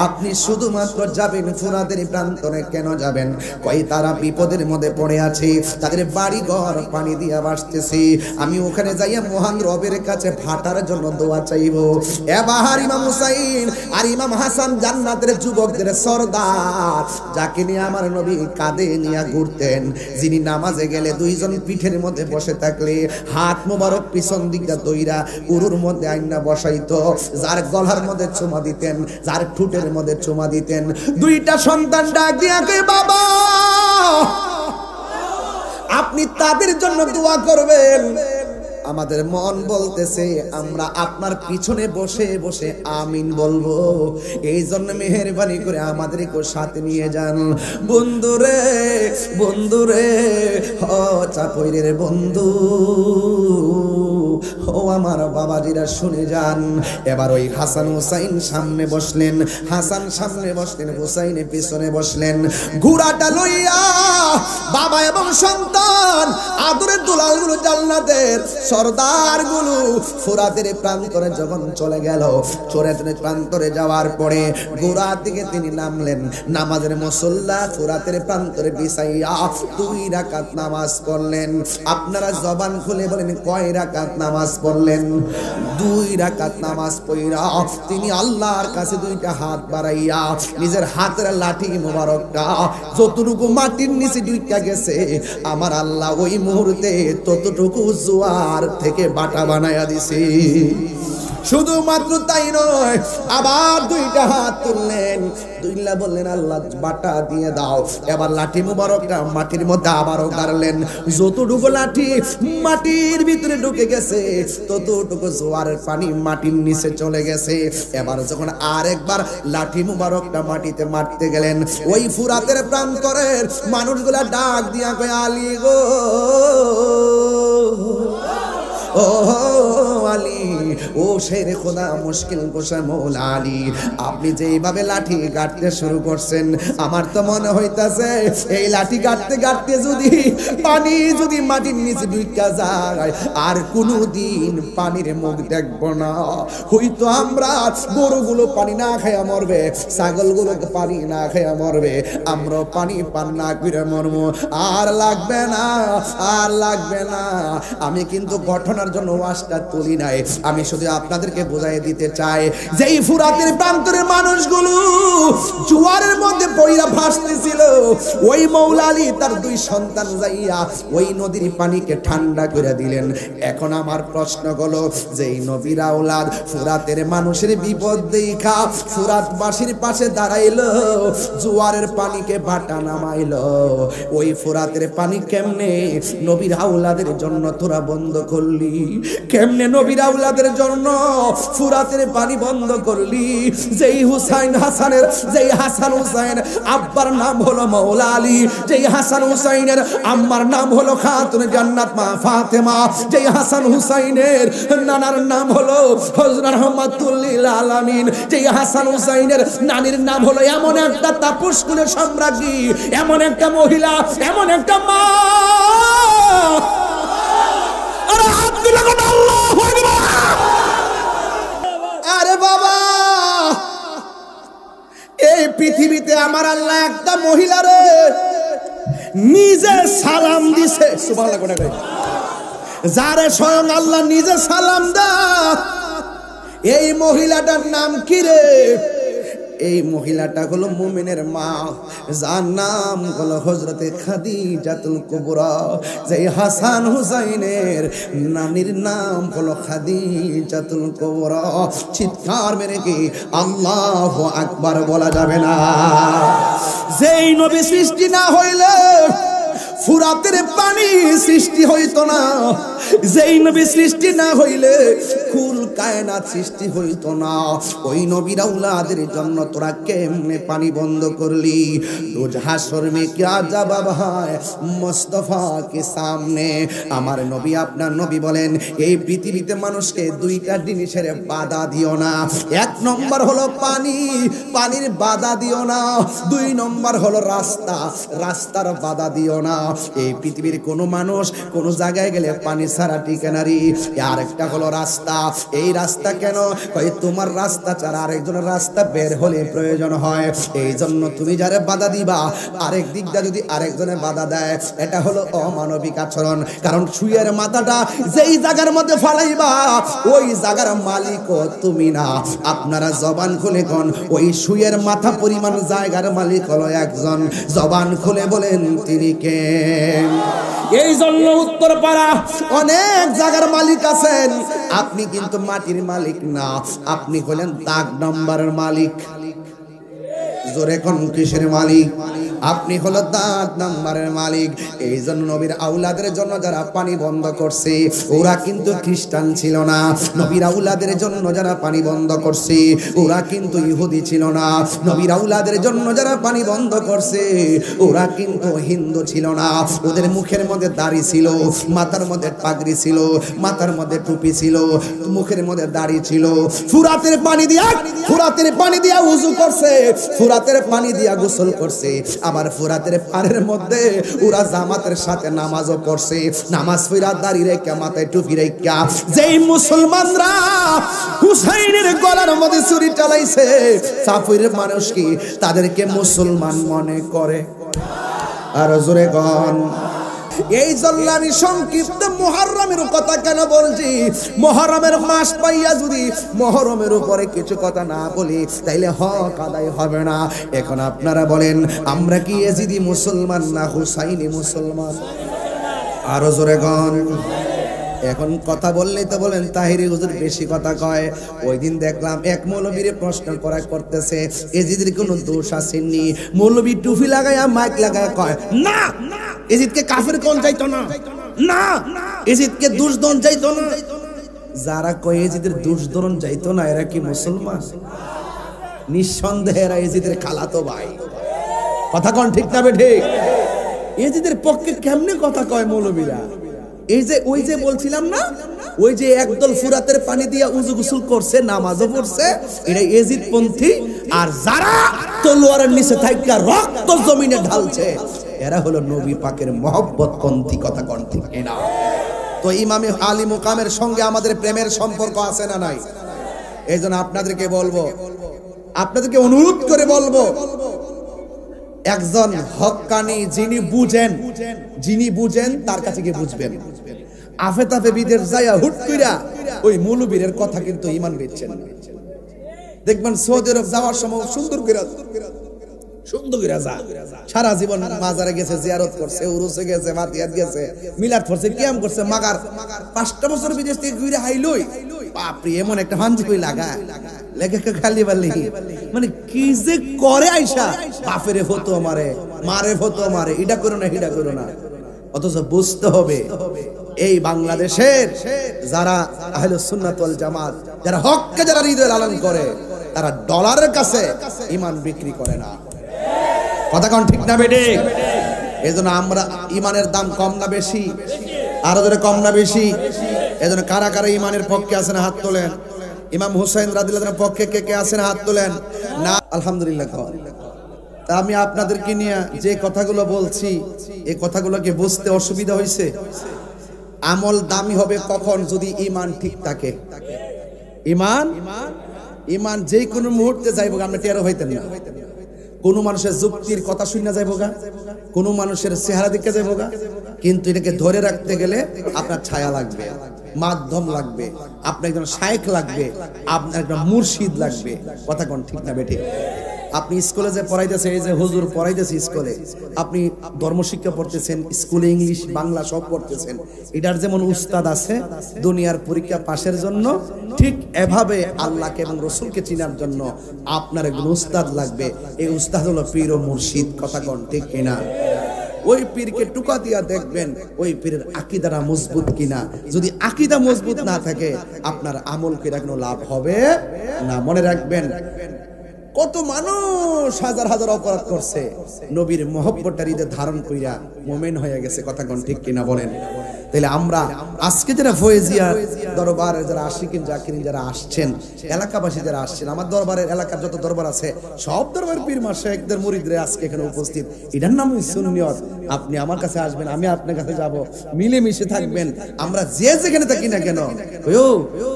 আপনি শুধুমাত্র যাবেন ফুরাতের প্রান্তরে, কেন যাবেন? কই তারা বিপদের মধ্যে পড়ে আছে, তাদের বাড়ি ঘর পানি দিয়া ভাসতেছে, আমি ওখানে যাইয়া মহান রবের কাছে ভাটার জন্য দোয়া চাইব। এবার ইমাম হুসাইন আর ইমাম হাসান জান্নাতের যুবকদের সরদার, যাকে নিয়ে আমার নবী কাঁধে নিয়ে ঘুরতেন, যিনি নামাজে গেলে দুইজন পিঠের মধ্যে বসে থাকলে হাত মোবারক পিছন দিকটা দইরা উরুর মধ্যে আইনা বসাইতো, যার গলার মধ্যে চুমা দিতেন, যার ঠোঁটের মধ্যে চুমা দিতেন। দুইটা সন্তান ডাক দিয়া কয়, বাবা আপনি তাদের জন্য দোয়া করবেন। আমাদের মন বলতেছে আমরা আপনার পিছনে বসে বসে আমিন বলবো। এই জন্য মেহেরবানি করে আমাদেরকে সাথে নিয়ে যান। বন্ধুরে বন্ধুরে, ও চাপইরের বন্ধু, ও আমার বাবাজিরা শুনে যান। এবার ওই হাসান হুসাইন সামনে বসলেন, হাসান সামনে বসলেন, হুসাইনে পিছনে বসলেন। ঘোড়াটা লইয়া বাবা এবং সন্তান আদরের দুলালগুলো জান্নাতের সরদার গুলো ফুরাতের প্রান্তরে যখন চলে গেল, চোরের প্রান্তরে যাওয়ার পরে ঘোড়া থেকে তিনি নামলেন। নামাজের মুসল্লা ফুরাতের প্রান্তরে বিছাইয়া 2 রাকাত নামাজ পড়লেন। আপনারা জবান খুলে বলেন কয় রাকাত নামাজ পড়লেন? 2 রাকাত নামাজ পড়া তিনি আল্লাহর কাছে 2টা হাত বাড়াইয়া নিজের হাতের লাঠি মোবারকটা যতটুকু মাটির নিচে ডুইকা গেছে, আমার আল্লাহ ওই মুহূর্তে ততটুকু জোয়ার থেকে বাটা বানায়া দিছে। শুধুমাত্র তাই নয়, আবার 2টা হাত তুললেন, দুইলা বললেন আল্লাহ বাটা দিয়ে দাও। এবার লাঠি মুবারকটা মাটির মধ্যে আবারও গাড়লেন। যতটুকু লাঠি মাটির ভিতরে ঢুকে গেছে, ততটুকু জোয়ারের পানি মাটির নিচে চলে গেছে। এবার যখন আরেকবার লাঠি মুবারকটা মাটিতে মারতে গেলেন, ওই ফুরাতের প্রান্তরের মানুষগুলা ডাক দিয়া কয় আলী গো, ও আলী, ও শেরে খোদা মুশকিল গোসা মৌলা আলী, আপনি যে এইভাবে লাঠি গাঁটতে শুরু করছেন, আমার তো মনে হইতাছে এই লাঠি গাঁটতে গাঁটতে যদি পানি যদি মাটির নিচে ঢুকা যায় আর কোনোদিন পানির মুখ দেখব না। হয়তো আমরা গরুগুলো পানি না খাইয়া মরবে, ছাগলগুলো পানি না খাইয়া মরবে, আমরা পানি পান না করে মরবো। আর লাগবে না, আর লাগবে না। আমি কিন্তু ঘটনার জন্য ওয়াজটা তুলি নাই, আমি শুধু আপনাদেরকে বোঝাই দিতে চাই যে এই ফুরাতের প্রান্তরের মানুষগুলো জোয়ারের মধ্যে পড়িয়া ভাসতেছিল, ওই মৌলা আলী তার 2 সন্তান যাইয়া ওই নদীর পানিকে ঠান্ডা করে দিলেন। এখন আমার প্রশ্ন হলো যে এই নবীর আওলাদ ফুরাতের মানুষের বিপদ দেখা ফুরাতবাসীর পাশে দাঁড়াইলো, জোয়ারের পানিকে বাটা নামাইলো, ওই ফুরাতের পানি কেমনে নবীর আওলাদের জন্য তোরা বন্ধ করলি? কেমনে নবীর আওলাদের জন্য ফুরাতের পানি বন্ধ করলি? যেই হুসাইন হাসানের, যেই হাসান হুসাইন আব্বার নাম হলো মৌলা আলী, যেই হাসান হুসাইনের আম্মার নাম হলো খাতুন জান্নাত মা ফাতেমা, যেই হাসান হুসাইনের নানার নাম হলো হযরত রহমাতুল লিল আলামিন, যেই হাসান হুসাইনের নানির নাম হলো এমন একটা তাপসকুলের সম্রাজ্ঞী, এমন একটা মহিলা, এমন একটা মা। আরে বাবা, এই পৃথিবীতে আমার আল্লাহ একটা মহিলারে নিজে সালাম দিছে, সুবহানাল্লাহ কোন কয়, যারে স্বয়ং আল্লাহ নিজে সালাম দেয়। এই মহিলাটার নাম কি রে? এই মহিলাটা হলো মুমিনের মা, যার নাম হলো হযরতে খাদিজাতুল কুবরা। যেই হাসান হুসাইনের নানির নাম হলো খাদিজাতুল কুবরা। চিৎকার মেরে কি আল্লাহু আকবার বলা যাবে না? যেই নবী সৃষ্টি না হইলে ফুরাতের পানি সৃষ্টি হইতো না, যেই নবী সৃষ্টি না হইলে কুল কায়নাত সৃষ্টি হইতো না। ওই নবীর আওলাদের জন্য তোরা কেমনে পানি বন্ধ করলি? রোজ হাসর মে क्या জবাব হয় মুস্তাফা কে সামনে। আমার নবী, আপনার নবী বলেন এই পৃথিবীতে মানুষকে 2টা জিনিসের বাধা দিও না। 1 নম্বর হলো পানি, পানির বাধা দিও না। 2 নম্বর হলো রাস্তা, রাস্তার বাধা দিও না। এই পৃথিবীর কোনো মানুষ কোনো জায়গায় গেলে পানি ছাড়া টিকে না রে। আর একটা হলো রাস্তা। এই রাস্তা কেন? কই তোমার রাস্তা ছাড়া আরেকজনের রাস্তা বের হলে প্রয়োজন হয়, এই জন্য তুমি যারে বাধা দিবা আরেক দিকটা যদি আরেকজনের বাধা দেয়, এটা হলো অমানবিক আচরণ। কারণ সুইয়ের মাথাটা যেই জায়গার মধ্যে ফালাইবা ওই জায়গার মালিকও তুমি না। আপনারা জবান খুলে কোন ওই সুইয়ের মাথা পরিমাণ জায়গার মালিক হলো একজন। জবান খুলে বলেন তিনি কে? এই জন্য উত্তরপাড়া অনেক জায়গার মালিক আছেন, আপনি কিন্তু মাটির মালিক না, আপনি হলেন দাগ নাম্বারের মালিক। জোরে কোন কিসের মালিক? আপনি হলো 10 নম্বরের মালিক। এই জন্য নবীর আউলাদের জন্য যারা পানি বন্ধ করছে ওরা কিন্তু খ্রিস্টান ছিল না। নবীর আউলাদের জন্য যারা পানি বন্ধ করছে ওরা কিন্তু ইহুদি ছিল না। নবীর আউলাদের জন্য যারা পানি বন্ধ করছে ওরা কিন্তু হিন্দু ছিল না। ওদের মুখের মধ্যে দাড়ি ছিল, মাথার মধ্যে পাগড়ি ছিল, মাথার মধ্যে টুপি ছিল, মুখের মধ্যে দাড়ি ছিল। ফুরাতের পানি দিয়া উযু করছে, ফুরাতের পানি দিয়া গোসল করছে। আবার ফুরাতের পাড়ের মধ্যে ওরা জামাতের সাথে নামাজও পড়ছে। নামাজ পড়া দাড়ি রেখা মাথায় টুপি রেখা যেই মুসলমানরা হুসাইনের গলার মধ্যে ছুরি চালাইছে সাফির মানুষ কি তাদেরকে মুসলমান মনে করে? আর জোরে গন। এই জন্য আমি সংক্ষিপ্ত মুহররমের কথা কেন বলছি, মুহররমের মাস পাইয়া যদি মুহররমের উপরে কিছু কথা না বলি তাইলে হক আদায় হবে না। এখন আপনারা বলেন আমরা কি ইয়েজিদি মুসলমান না হুসাইনি মুসলমান? আরো জোরে গন। এখন কথা বললেই তো বলেন তাহিরি হুজুর বেশি কথা কয়। ওই দিন দেখলাম এক মৌলবীরে প্রশ্ন করতেছে এজিদের কোনো দোষ আসেনি। মৌলবী টুপি লাগায়া মাইক লাগায়া কয় না এজিদকে কাফের কোন যাইতো না, না এজিদকে দুশদন যাইতো না। যারা কয় এজিদের দুশদন যাইতো না এরা কি মুসলমান? নিঃসন্দেহে এরা এজিদের খালাতো ভাই। কথা কোন ঠিক না বেঠিক? এজিদের পক্ষে কেমনে কথা কয় মৌলবীরা? এই যে ওই যে বলছিলাম না, ওই যে একদল ফুরাতের পানি দিয়া উযু গোসল করছে, নামাজও পড়ছে, এটা এজিদ পন্থী। আর যারা তলোয়ারের নিচে থাইকা রক্ত জমিনে ঢালছে এরা হলো নবী পাকের মহব্বত পন্থী। কথা কোন ঠিক না? তো ইমামে আলী মুকামের সঙ্গে আমাদের প্রেমের সম্পর্ক আছে না নাই? এই জন্য আপনাদেরকে বলবো, আপনাদেরকে অনুরোধ করে বলবো, একজন হক্কানি যিনি বুঝেন তার কাছে গিয়ে বুঝবেন। আফে তাফে বিদেশ যাইয়া হুট কইরা ওই মৌলবীরের কথা কিন্তু ঈমান বেচছেন। দেখবেন সৌদি আরব যাওয়ার সময় সুন্দর করে যা, সারা জীবন মাজারে গেছে, জিয়ারত করছে, উরুসে গেছে, মাতিয়াত গেছে, মিলাদ করছে, কিয়াম করছে, মাগার 5টা বছর বিদেশ থেকে ঘুরে হাইলই বাপরে এমন একটা হাঞ্জি কই লাগা লেগে খালি বালি মানে কি যে করে আইসা বাপেরে হতো মারে হতো মারে, এটা করো না এটা করো না। অথচ বুঝতে হবে এই বাংলাদেশের যারা আহলে সুন্নাত ওয়াল জামাত, যারা হককে যারা হৃদয়ে লালন করে, তারা ডলারের কাছে ঈমান বিক্রি করে না। কথা কোন ঠিক না বেটে? এজন্য আমরা ঈমানের দাম কম না বেশি? আরো ধরে কম না বেশি? এজন্য কারা কারা ঈমানের পক্ষে আছেন হাত তোলেন। ইমাম হুসাইন রাদিয়াল্লাহু আনহুর পক্ষে কে কে আছেন হাত তোলেন। না আলহামদুলিল্লাহ। তা আমি আপনাদেরকে নিয়ে যে কথাগুলো বলছি এই কথাগুলোকে বুঝতে অসুবিধা হয়েছে? আমল দামি হবে কখন? যদি ঈমান ঠিক থাকে। ঈমান যে কোনো মুহূর্তে যাইব, আমরা টেরও হইতেন না। কোন মানুষের যুক্তির কথা শুনে যাইব গা, কোন মানুষের চেহারা দিকে যাইব গা, কিন্তু এটাকে ধরে রাখতে গেলে আপনার ছায়া লাগবে, মাধ্যম লাগবে, আপনার একজন শায়েখ লাগবে, আপনার একজন মুর্শিদ লাগবে। কথা কোন ঠিক না বেঠিক? আপনি স্কুলে যে পড়াইতেছে, এই যে হুজুর পড়াইতেছে স্কুলে, আপনি ধর্মশিক্ষা পড়তেছেন, স্কুলে ইংলিশ বাংলা সব পড়তেছেন, এটার যেমন উস্তাদ আছে দুনিয়ার পরীক্ষা পাশের জন্য, ঠিক এভাবে আল্লাহকে এবং রসুলকে চিনার জন্য আপনার একজন উস্তাদ লাগবে। এই উস্তাদ হলো পীর ও মুর্শিদ। কথা কোন ঠিক কিনা? ওই পীরকে টুকা দিয়া দেখবেন ওই পীরের আকীদাটা মজবুত কিনা। যদি আকীদা মজবুত না থাকে আপনার আমল করে কোনো লাভ হবে না। মনে রাখবেন, কত মানুষ হাজার হাজার অপরাধ করছে, নবীর মহব্বতটা হৃদয়ে ধারণ কইরা মুমিন হয়ে গেছে। কথা কোন ঠিক কিনা বলেন? তাহলে আমরা আজকে যারা ফয়েজিয়া দরবারের যারা আশিকিন জাকিরিন যারা আসছেন, এলাকাবাসী যারা আসছেন, আমার দরবারের এলাকার যত দরবার আছে সব দরবার পীর মাশায়েখদের মুরিদরা আজকে এখানে উপস্থিত। এটার নামই সুন্নিয়ত। আপনি আমার কাছে আসবেন, আমি আপনার কাছে যাব, মিলেমিশে থাকবেন। আমরা যে যেখানে থাকি না কেন,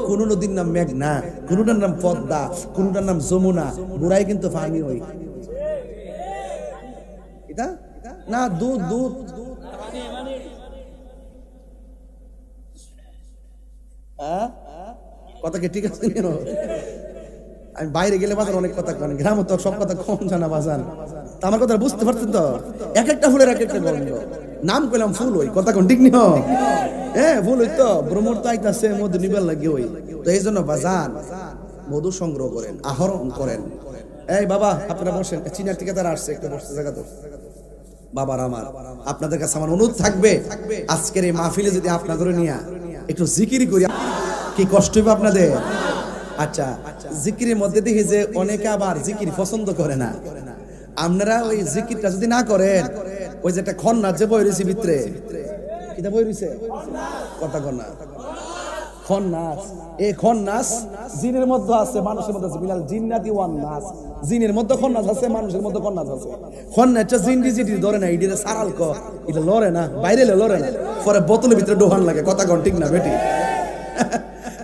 কোন নদীর নাম মেঘনা, কোনটার নাম পদ্মা, কোনটার নাম যমুনা, বুড়াই কিন্তু পানি হই এটা না, দুধ কথা কি ঠিক আছে? আমি বাইরে গেলে বাজার অনেক কথা কন, গ্রাম তো সব কথা কম জানা বাজান। তা আমার কথা বুঝতে পারছেন তো? এক একটা ফুলের এক একটা গন্ধ। নাম কইলাম ফুল হই, কথা কোন ঠিক নিহ? হ্যাঁ ফুল হই তো, ভ্রমর তো আইতাছে মধু নিবার লাগে হই। তো এই জন্য বাজান মধু সংগ্রহ করেন, আহরণ করেন। এই বাবা আপনারা বসেন, চীনের থেকে তারা আসছে, একটা বসতে জায়গা তো বাবার আমার, আপনাদের কাছে আমার অনুরোধ থাকবে, আজকের এই মাহফিলে যদি আপনাদের নিয়ে একটু জিকির করি, কি কষ্ট হবে আপনাদের? আচ্ছা, জিকিরের মধ্যে দেখি যে অনেকে আবার জিকির পছন্দ করে না। আপনারা ওই জিকিরটা যদি না করেন, ওই যে একটা খন্নাস যে বই রয়েছে ভিতরে, কিটা বই রয়েছে কথা কন্যা খন্নাস, এই খন্নাস জিনের মধ্যে আছে, মানুষের মধ্যে আছে। মিনাল জিন্নাতি ওয়ান নাস, জিনের মধ্যে খন্নাস আছে, মানুষের মধ্যে খন্নাস আছে। খন্নাসটা জিন ডিজিটি ধরে না, ইডিরে সারাল ক, এটা লড়ে না, বাইরে লড়ে না, পরে বোতলের ভিতরে ডোহান লাগে। কথা কন ঠিক না বেটি?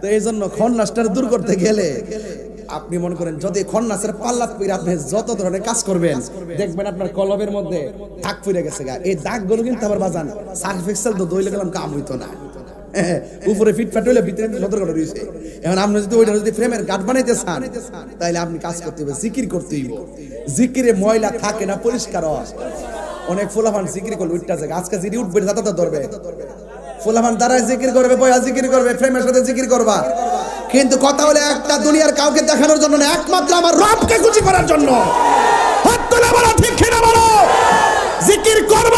তো এই জন্য খন্নাসটা দূর করতে গেলে আপনি মনে করেন যদি খন্নাসের পাল্লাত পইরা আপনি যত ধরনের কাজ করবেন, দেখবেন আপনার কলবের মধ্যে দাগ পড়ে গেছে গা। এই দাগগুলো কিন্তু আবার বাজান সার্ফ এক্সেল তো দইলে গেলাম কাম হইতো না। উপরে ফিটফাট হইলে ভিতরে সতর্ক রয়েছে। এখন আপনি যদি ওইটা যদি ফ্রেমের গাঁট বানাইতে চান, তাহলে আপনি কাজ করতে হবে, জিকির করতে হইব। জিকিরে ময়লা থাকে না, পরিষ্কার হয়। অনেক ফুলাফান জিকির করলে উঠতে যায়, আজকে যিনি উঠবে দাদা ধরবে, ফুলাফান দ্বারাই জিকির করবে, বয়া জিকির করবে, ফ্রেমের সাথে জিকির করবা। কিন্তু কথা হলে একটা দুনিয়ার কাউকে দেখানোর জন্য না, একমাত্র আমার রবকে খুশি করার জন্য। ঠিক কিনা বলো? জিকির করব,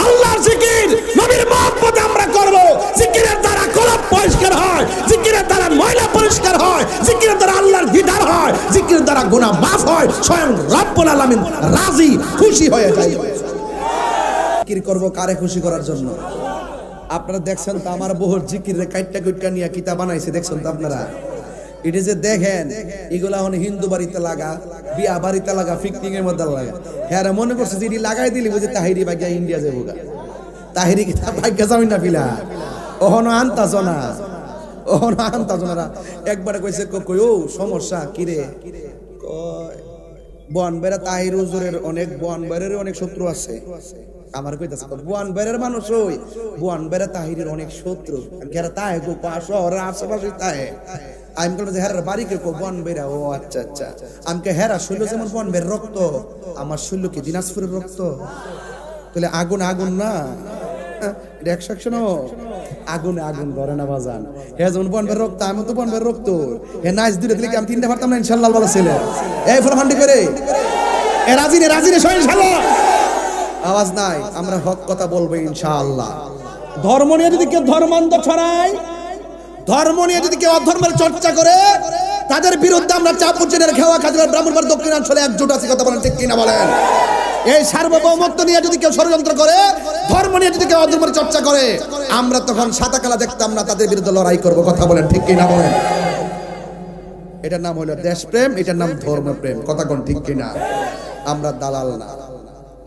আল্লাহর জিকির, নবীর মহব্বতে আমরা করব। জিকিরের দ্বারা কলব পরিষ্কার হয়, জিকিরের দ্বারা ময়লা পরিষ্কার হয়, জিকিরের দ্বারা আল্লাহর দিদার হয়, জিকিরের দ্বারা গুনাহ মাফ হয়, স্বয়ং রব্বুল আলামিন রাজি খুশি হয়ে যায়। জিকির করব কারে খুশি করার জন্য? আপনারা দেখছেন তো আমার বহু জিকিরের কাইটটা কুইটটা নিয়ে কিতাব বানাইছে, দেখছেন তো আপনারা? এটা যে দেখেন, এগুলা এখন হিন্দু বাড়িতে লাগা, বিয়া বাড়িতে লাগা, পিকনিক এর মধ্যে লাগা। হ্যাঁ, মনে করছে যে লাগাই দিলি বুঝে তাহিরি ভাগ্যা ইন্ডিয়া যাবো গা, তাহিরি কিতাব ভাগ্যা যাবি না পিলা। ওহনো আনতাছ না, ওহনো আনতাছ না। একবারে কইছে কই ও সমস্যা কিরে, বনবেড়া তাহির হুজুরের অনেক, বনবেড়ের অনেক শত্রু আছে। আমার কইতাছে বনবেড়ের মানুষ, ওই বনবেড়া তাহিরের অনেক শত্রু। যারা তাহে গো শহরের আশেপাশে তাহে, আমি বলবো যে হেরার বাড়ি কে বনবেড়া। ও আচ্ছা আচ্ছা। আমাকে হেরা শৈল যেমন বনবের রক্ত, আমার শৈল কি দিনাজপুরের রক্ত? তাহলে আগুন আগুন না, আগুনে আগুন ধরে না বাজান। হে যেমন বনবের রক্ত, আমি তো বনবের রক্ত। হে নাইস দূরে দিলে কি আমি তিনটা পারতাম না? ইনশাল্লাহ বলা ছেলে এই ফোলাফান্ডি করে এ রাজিনে রাজিনে সব ইনশাল্লাহ। আওয়াজ নাই, আমরা হক কথা বলবো ইনশাআল্লাহ। ধর্ম নিয়ে যদি কেউ ধর্মান্ধ ছড়ায়, ধর্ম নিয়ে যদি কেউ অধর্মের চর্চা করে, তাদের বিরুদ্ধে আমরা চাপুচেনের খেওয়া খাজুরের ব্রাহ্মণবাড়িয়া দক্ষিণাঞ্চলে একজোট আছি। কথা বলেন ঠিক কিনা বলেন? এই সার্বভৌমত্ব নিয়ে যদি কেউ ষড়যন্ত্র করে, ধর্ম নিয়ে যদি কেউ অধর্মের চর্চা করে, আমরা তখন সাদা কালা দেখতাম না, তাদের বিরুদ্ধে লড়াই করব। কথা বলেন ঠিক কিনা বলেন? এটার নাম হলো দেশপ্রেম, এটার নাম ধর্মপ্রেম। কথা কোন ঠিক কিনা? আমরা দালাল না,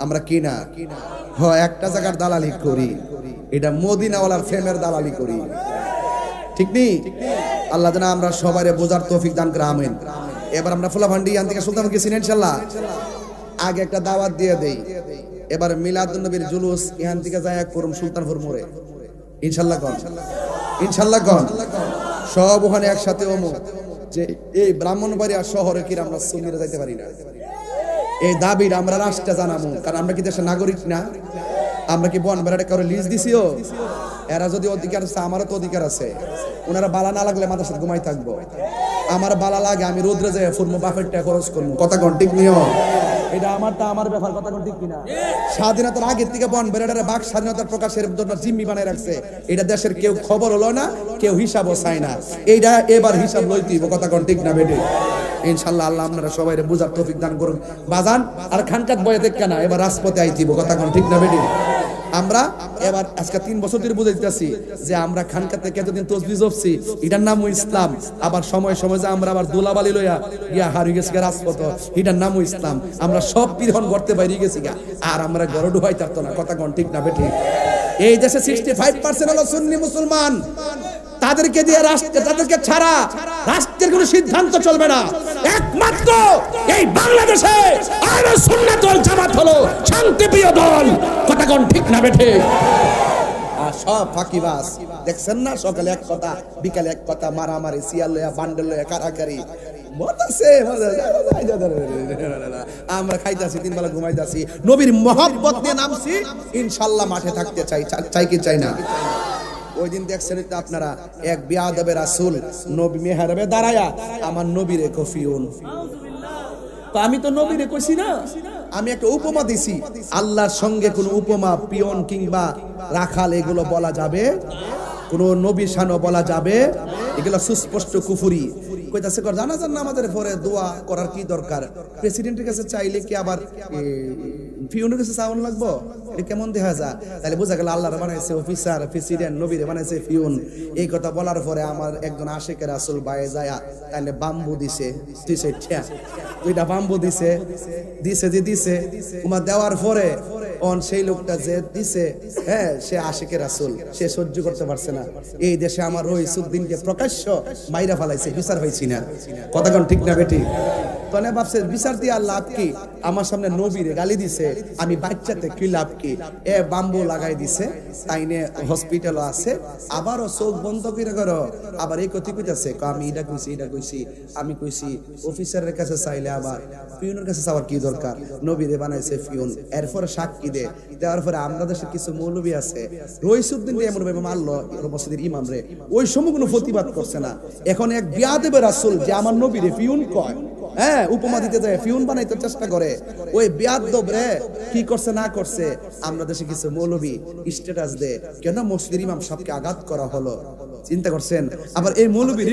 আমরা কিনা একটা জায়গার দালালি করি, এটা মদিনাওয়ালার প্রেমের দালালি করি। ঠিক নেই? আল্লাহ যেন আমরা সবাই বোঝার তৌফিক দান করে, আমিন। এবার আমরা ফুলাভান্ডি ইয়ান থেকে সুলতান গেছি ইনশাআল্লাহ। আগে একটা দাওয়াত দিয়ে দেই, এবার মিলাদুন নবীর জুলুস ইহান থেকে যায় করুম সুলতানপুর মোড়ে ইনশাআল্লাহ। কোন ইনশাআল্লাহ কোন সব ওখানে একসাথে ওমো যে এই ব্রাহ্মণবাড়িয়া শহরে কি আমরা সুন্নিরা যাইতে পারি না, এই দাবিটা আমরা রাষ্ট্রে জানাবো। কারণ আমরা কি দেশের নাগরিক না? আমরা কি বন বেড়াটা কারো লিজ দিছিও? এরা যদি অধিকার আছে, আমারও তো অধিকার আছে। ওনারা বালা না লাগলে মাথার সাথে ঘুমাই থাকবো। আমার বালা লাগে, আমি রোদ্রে যাই ফুরমো, বাপের টাকা খরচ করবো। কথা কোন ঠিক নিও? এটা আমারটা আমার ব্যাপার। কথা কোন ঠিক কিনা? স্বাধীনতার আগের থেকে বন বেড়াটারে বাক স্বাধীনতার প্রকাশের জন্য জিম্মি বানায় রাখছে। এটা দেশের কেউ খবর হলো না, কেউ হিসাবও চায় না। এইটা এবার হিসাব লইতেইব। কথা কোন ঠিক না বেটি? ইনশাআল্লাহ আল্লাহ আপনারা সবাই বুঝার তৌফিক দান করুন বাজান। আর খানকাত বয়ে দেখ কেনা, এবার রাজপথে আইতিব। কথা কোন ঠিক না বেটি? আমরা এবার আজকে 3 বছর ধরে বুঝাইতেছি যে আমরা খানকাতে কতদিন তসবিহ জপছি, এটার নাম ইসলাম। আবার সময় সময় যে আমরা আবার দোলাবালি লইয়া গিয়া হারিয়ে গেছি রাজপথ, এটার নাম ইসলাম। আমরা সব পীরহন করতে বাইরে গেছি গা, আর আমরা ঘরে ঢুকাই থাকতো না। কথা কোন ঠিক না বেটি? এই দেশে 65% হলো সুন্নি মুসলমান। তাদেরকে দিয়ে রাষ্ট্র, তাদেরকে ছাড়া রাষ্ট্রের কোনো সিদ্ধান্ত চলবে না। একমাত্র এই বাংলাদেশে আহলে সুন্নাত ওয়াল জামাত হলো শান্তিপ্রিয় দল। কথা কোন ঠিক না বেঠে? আর সব ফাঁকিবাজ দেখছেন না, সকালে এক কথা, বিকালে এক কথা, মারামারি, সিয়াল লয়া, বান্ডেল লয়া, কারাকারি। আমরা খাইতাছি, 3 বেলা ঘুমাইতাছি, নবীর মহব্বত নিয়ে নামছি। ইনশাআল্লাহ মাঠে থাকতে চাই, চাই কি চাই না? ওই দিন দেখছেন তো আপনারা, এক বিয়াদবে রাসূল নবী মেহরাবে দাঁড়ায়া আমার নবীরে কফিউন আমি তো নবীরে কইছি না, আমি একটা উপমা দিছি। আল্লাহর সঙ্গে কোন উপমা, পিয়ন কিংবা রাখাল এগুলো বলা যাবে, কোন নবী শানও বলা যাবে, এগুলো সুস্পষ্ট কুফরি। কইতাছে কর জানাজার নামাজের পরে দোয়া করার কি দরকার? প্রেসিডেন্টের কাছে চাইলে কি আবার পিয়নের কাছে চাওয়ান লাগবো? এটা কেমন দেখা যায়? তাহলে বোঝা গেল আল্লাহর বানাইছে অফিসার, প্রেসিডেন্ট, নবীরে বানাইছে পিয়ন। এই কথা বলার পরে আমার একজন আশিকে রাসূল বাইরে যায়, তাহলে বাম্বু দিছে, দিছে দুইটা বাম্বু দিছে, দিছে উমা দেওয়ার পরে অন সেই লোকটা যে দিছে, হ্যাঁ, সে আশিকে রাসূল, সে সহ্য করতে পারছে না। এই দেশে আমার রইসুদ্দিনকে প্রকাশ্য মাইরা ফেলাইছে, বিচার হইছি না। কথা কোন ঠিক না বেটি? তনে ভাবছে বিচার দিয়ে আর লাভ কি? আমার সামনে নবীরে গালি দিছে, আমি বাচ্চাতে কি লাভ কি? এ বাম্বু লাগাই দিছে, তাইনে হসপিটালও আছে, আবারও চোখ বন্ধ করে করো, আবার এই কথা কইতাছে আমি এটা কইছি, আমি কইছি অফিসারের কাছে চাইলে আবার পিয়নের কাছে চাওয়ার কি দরকার? নবীরে বানাইছে পিয়ন। এরপরে সাক্ষী দেওয়ার পরে আমরা দেশের কিছু মৌলবী আছে, রইসুদ্দিন এমন ভাবে মারলো মসজিদের ইমাম রে, ওই সময় কোনো প্রতিবাদ করছে না। এখন এক বিয়াদবে রাসূল যে আমার নবীরে পিয়ন কয়, হ্যাঁ, উপমা দিতে যায়, পিয়ন বানাইতে চেষ্টা করে, ওই বিয়াদব রে কি করছে না করছে, আমরা দেশে কিছু মৌলবী স্ট্যাটাস দে, কেন মসজিদের ইমাম সাহেবকে আঘাত করা হলো। চিন্তা করছেন? আবার এই মৌলবীর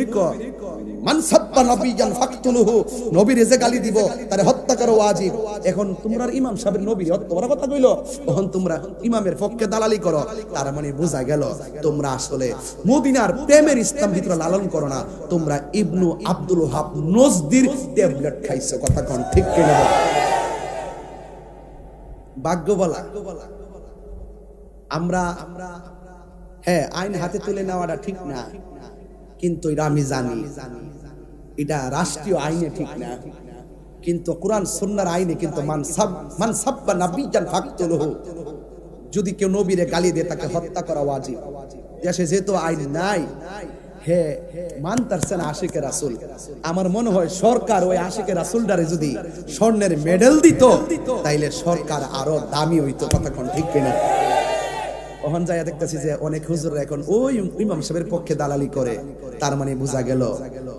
মান সাব্বা নবিয়ান ফাকতুলুহু, নবীর যে গালি দিব তারে হত্যা করা ওয়াজিব। এখন তোমরা ইমাম সাহেবের নবী হত্যা করার কথা কইলো, তখন তোমরা ইমামের পক্ষে দালালি করো। তার মানে বোঝা গেল তোমরা আসলে মদিনার প্রেমের ইসলাম ভিতরে লালন করো না, তোমরা ইবনু আব্দুল ওহাব নজদির ট্যাবলেট খাইছো। কথা কোন ঠিক কিনা? ভাগ্য বলা আমরা, হ্যাঁ, আইন হাতে তুলে নেওয়াটা ঠিক না, কিন্তু এটা আমি জানি এটা রাষ্ট্রীয় আইনে ঠিক না, কিন্তু কোরআন সুন্নাহর আইনে কিন্তু মান সাব্বা নাবিয়ান ফাকতুলুহু, যদি কেউ নবীরে গালি দেয় তাকে হত্যা করা ওয়াজিব। দেশে যেহেতু আইন নাই, হে মানতারছেন আশিকে রাসূল, আমার মনে হয় সরকার ওই আশিকে রাসূলটারে যদি স্বর্ণের মেডেল দিত তাইলে সরকার আরো দামি হইতো। কথা কোন ঠিক কিনা? ওখান যাইয়া দেখতেছি যে অনেক হুজুররা এখন ওই ইমাম সাহেবের পক্ষে দালালি করে। তার মানে বোঝা গেল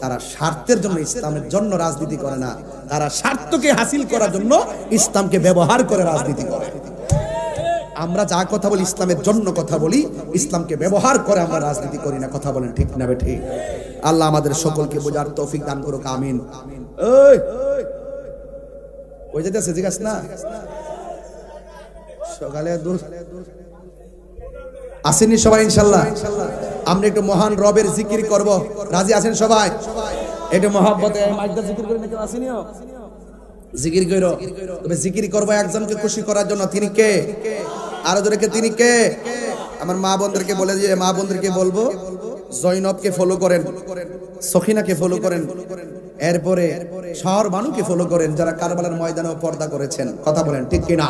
তারা স্বার্থের জন্য ইসলামের জন্য রাজনীতি করে না, তারা স্বার্থকে হাসিল করার জন্য ইসলামকে ব্যবহার করে রাজনীতি করে। আমরা যা কথা বলি ইসলামের জন্য কথা বলি, ইসলামকে ব্যবহার করে আমরা রাজনীতি করি না। কথা বলেন ঠিক না বেঠিক? আল্লাহ আমাদের সকলকে বোঝার তৌফিক দান করুক, আমিন। ওই যেতেছে জিজ্ঞাসা না সকালে আসেননি সবাই? ইনশাল্লাহ আমরা একটু মহান রবের জিকির করব, রাজি আছেন সবাই? একটু মহব্বতে মাইকটা জিকির করে নাকি আসেনিও জিকির কইরো। তবে জিকির করব একজনকে খুশি করার জন্য। তিনি কে? আরো জোরে কে? তিনি কে? আমার মা বোনদেরকে বলে দিয়ে, মা বোনদেরকে বলবো জয়নবকে ফলো করেন, সখিনাকে ফলো করেন, এরপরে শহর বানুকে ফলো করেন, যারা কারবালার ময়দানেও পর্দা করেছেন। কথা বলেন ঠিক কিনা?